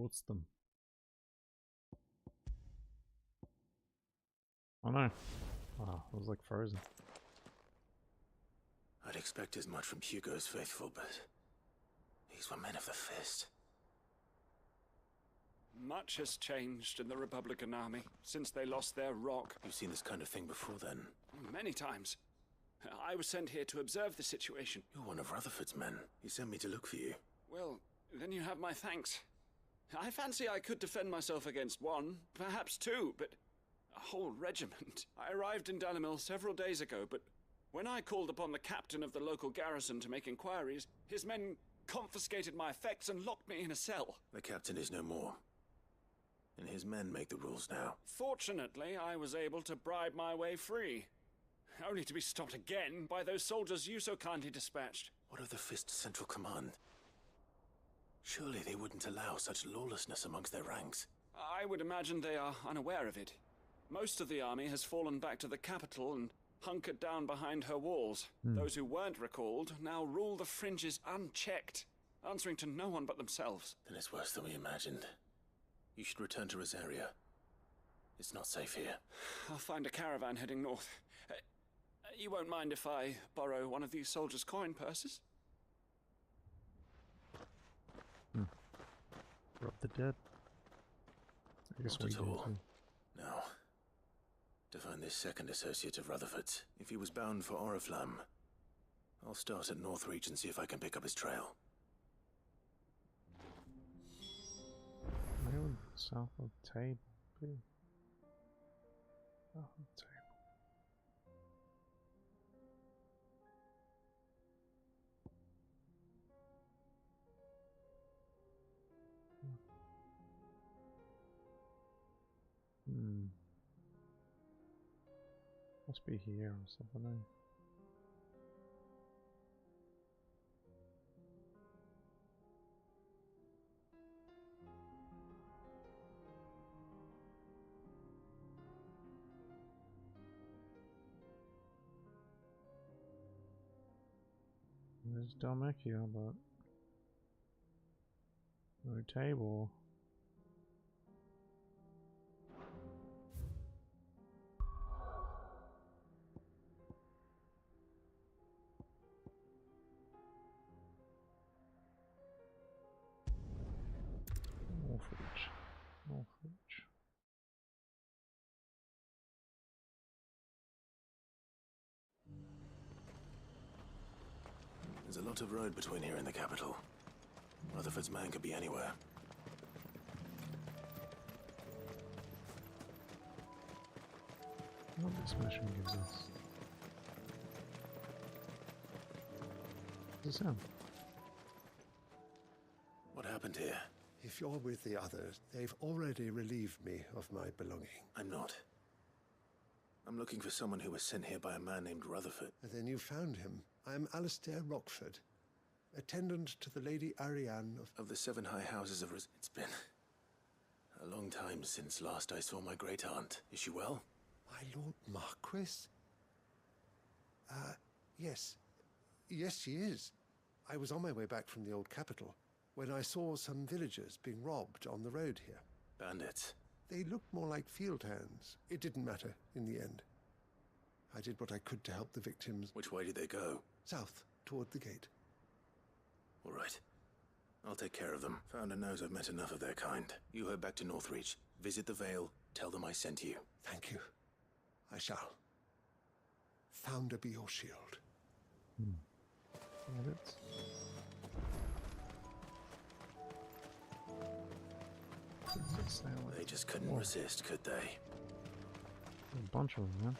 A: What's them? Oh no. Wow, it was like frozen.
B: I'd expect as much from Hugo's faithful, but these were men of the fist.
T: Much has changed in the Republican Army since they lost their rock.
B: You've seen this kind of thing before, then?
T: Many times. I was sent here to observe the situation.
B: You're one of Rutherford's men. He sent me to look for you.
T: Well, then you have my thanks. I fancy I could defend myself against one, perhaps two, but a whole regiment. I arrived in Dalimil several days ago, but when I called upon the captain of the local garrison to make inquiries, his men confiscated my effects and locked me in a cell.
B: The captain is no more, and his men make the rules now.
T: Fortunately, I was able to bribe my way free, only to be stopped again by those soldiers you so kindly dispatched.
B: What of the Fist's central command? Surely they wouldn't allow such lawlessness amongst their ranks.
T: I would imagine they are unaware of it. Most of the army has fallen back to the capital and hunkered down behind her walls. Those who weren't recalled now rule the fringes unchecked, answering to no one but themselves.
B: Then it's worse than we imagined. You should return to Rosaria. It's not safe here.
T: I'll find a caravan heading north. You won't mind if I borrow one of these soldiers' coin purses?
A: Rob the dead. I guess
B: Not at all. Now, to find this second associate of Rutherford's. If he was bound for Oriflamme, I'll start at Northreach and see if I can pick up his trail.
A: Where would south of Table be? South of Table. Must be here or something. There's Dalmacia, but no table. Northreach.
B: There's a lot of road between here and the capital. Rutherford's man could be anywhere.
A: What this mission gives us. What's the sound?
B: What happened here?
I: If you're with the others, they've already relieved me of my belonging.
B: I'm not. I'm looking for someone who was sent here by a man named Rutherford.
I: And then you found him. I'm Alistair Rockford, attendant to the Lady Ariane
B: of the 7 High Houses of It's been a long time since last I saw my great-aunt. Is she well?
I: My Lord Marquis? Yes. Yes, she is. I was on my way back from the old capital when I saw some villagers being robbed on the road here.
B: Bandits?
I: They looked more like field hands. It didn't matter in the end. I did what I could to help the victims.
B: Which way did they go?
I: South, toward the gate.
B: All right. I'll take care of them. Founder knows I've met enough of their kind. You head back to Northreach. Visit the Vale. Tell them I sent you.
I: Thank you. I shall. Founder be your shield.
B: They just couldn't resist, could they?
A: A bunch of them, man.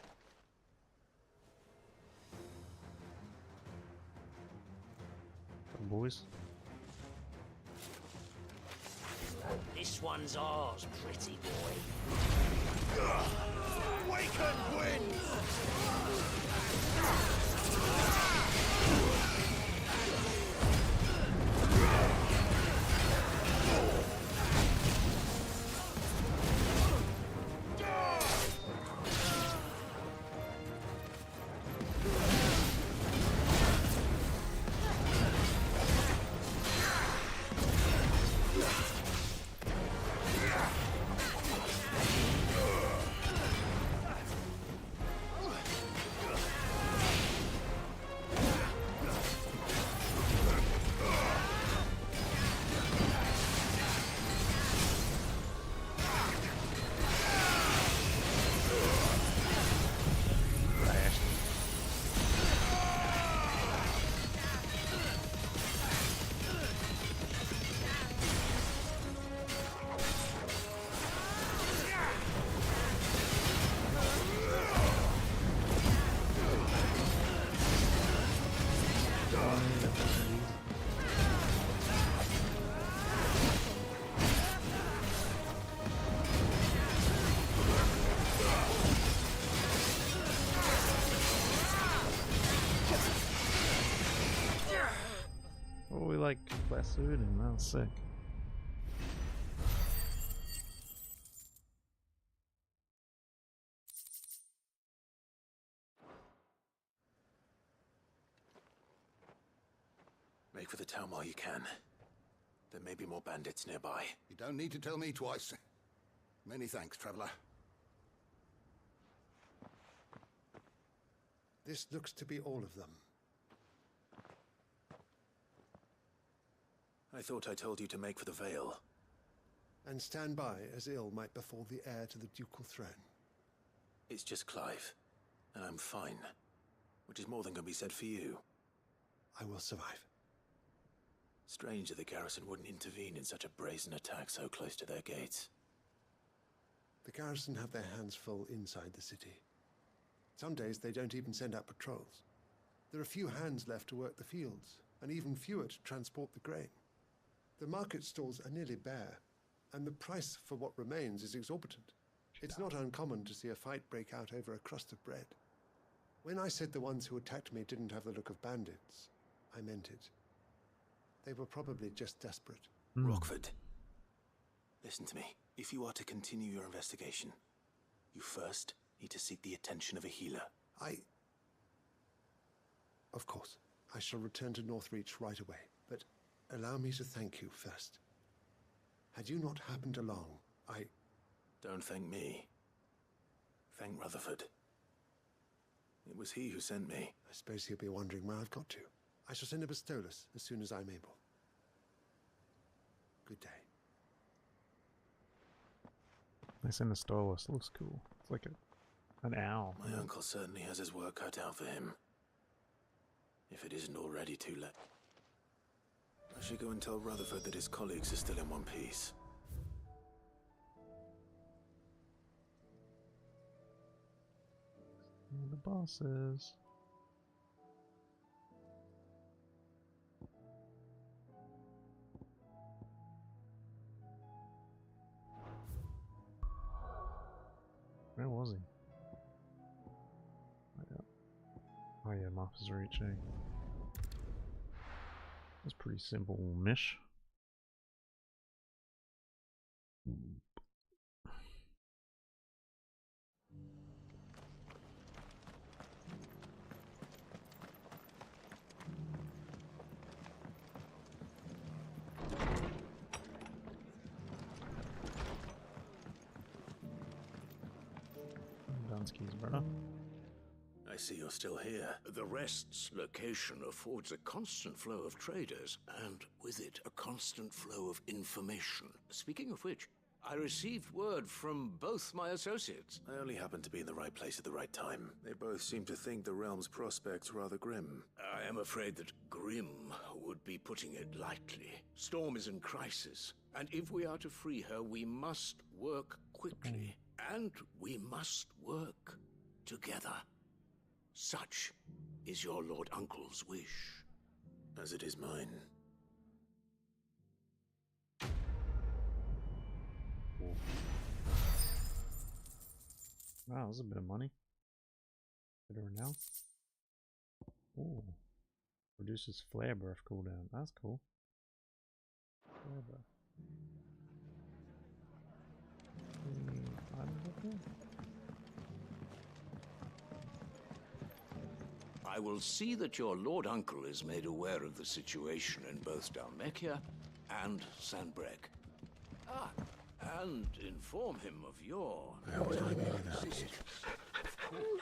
A: Boys.
Q: This one's ours, pretty boy.
R: Awaken, wind!
A: we like lassoed him. That was sick.
B: Make for the town while you can. There may be more bandits nearby.
U: You don't need to tell me twice. Many thanks, traveler.
I: This looks to be all of them.
B: I thought I told you to make for the Vale.
I: And stand by as ill might befall the heir to the ducal throne.
B: It's just Clive, and I'm fine. Which is more than can be said for you.
I: I will survive.
B: Strange that the garrison wouldn't intervene in such a brazen attack so close to their gates.
I: The garrison have their hands full inside the city. Some days they don't even send out patrols. There are few hands left to work the fields, and even fewer to transport the grain. The market stalls are nearly bare, and the price for what remains is exorbitant. It's not uncommon to see a fight break out over a crust of bread. When I said the ones who attacked me didn't have the look of bandits, I meant it. They were probably just desperate.
B: Rockford, listen to me. If you are to continue your investigation, you first need to seek the attention of a healer.
I: Of course, I shall return to Northreach right away, but allow me to thank you first. Had you not happened along,
B: Don't thank me. Thank Rutherford. It was he who sent me.
I: I suppose he'll be wondering where I've got to. I shall send a Bastolus as soon as I'm able. Good day.
A: They send a Stolus. Looks cool. It's like an owl.
B: My uncle certainly has his work cut out for him. If it isn't already too late. I should go and tell Rutherford that his colleagues are still in one piece.
A: The bosses. Where was he? Oh yeah, Martha's reaching. That's pretty simple, Mish. Dunsky's brother.
B: I see you're still here.
O: The Rest's location affords a constant flow of traders, and with it, a constant flow of information. Speaking of which, I received word from both my associates.
B: I only happened to be in the right place at the right time. They both seem to think the realm's prospects rather grim.
O: I am afraid that grim would be putting it lightly. Storm is in crisis, and if we are to free her, we must work quickly. And we must work together. Such is your Lord Uncle's wish.
B: As it is mine.
A: Wow, that's a bit of money. Bit of renown. Ooh. Reduces flare breath cooldown. That's cool. Flare breath.
O: I will see that your Lord Uncle is made aware of the situation in both Dalmekia and Sanbrek. And inform him of your... existence. Of course.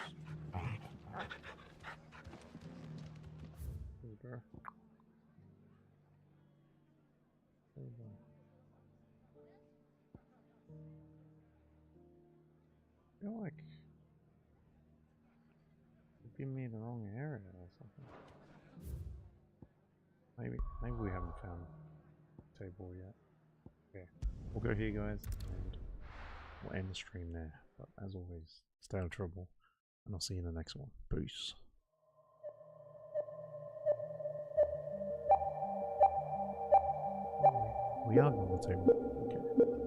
A: I feel like you've given me the wrong area or something. Maybe we haven't found the table yet. Okay, we'll go here, guys, and we'll end the stream there. But as always, stay out of trouble, and I'll see you in the next one. Peace. We are on the table. Okay.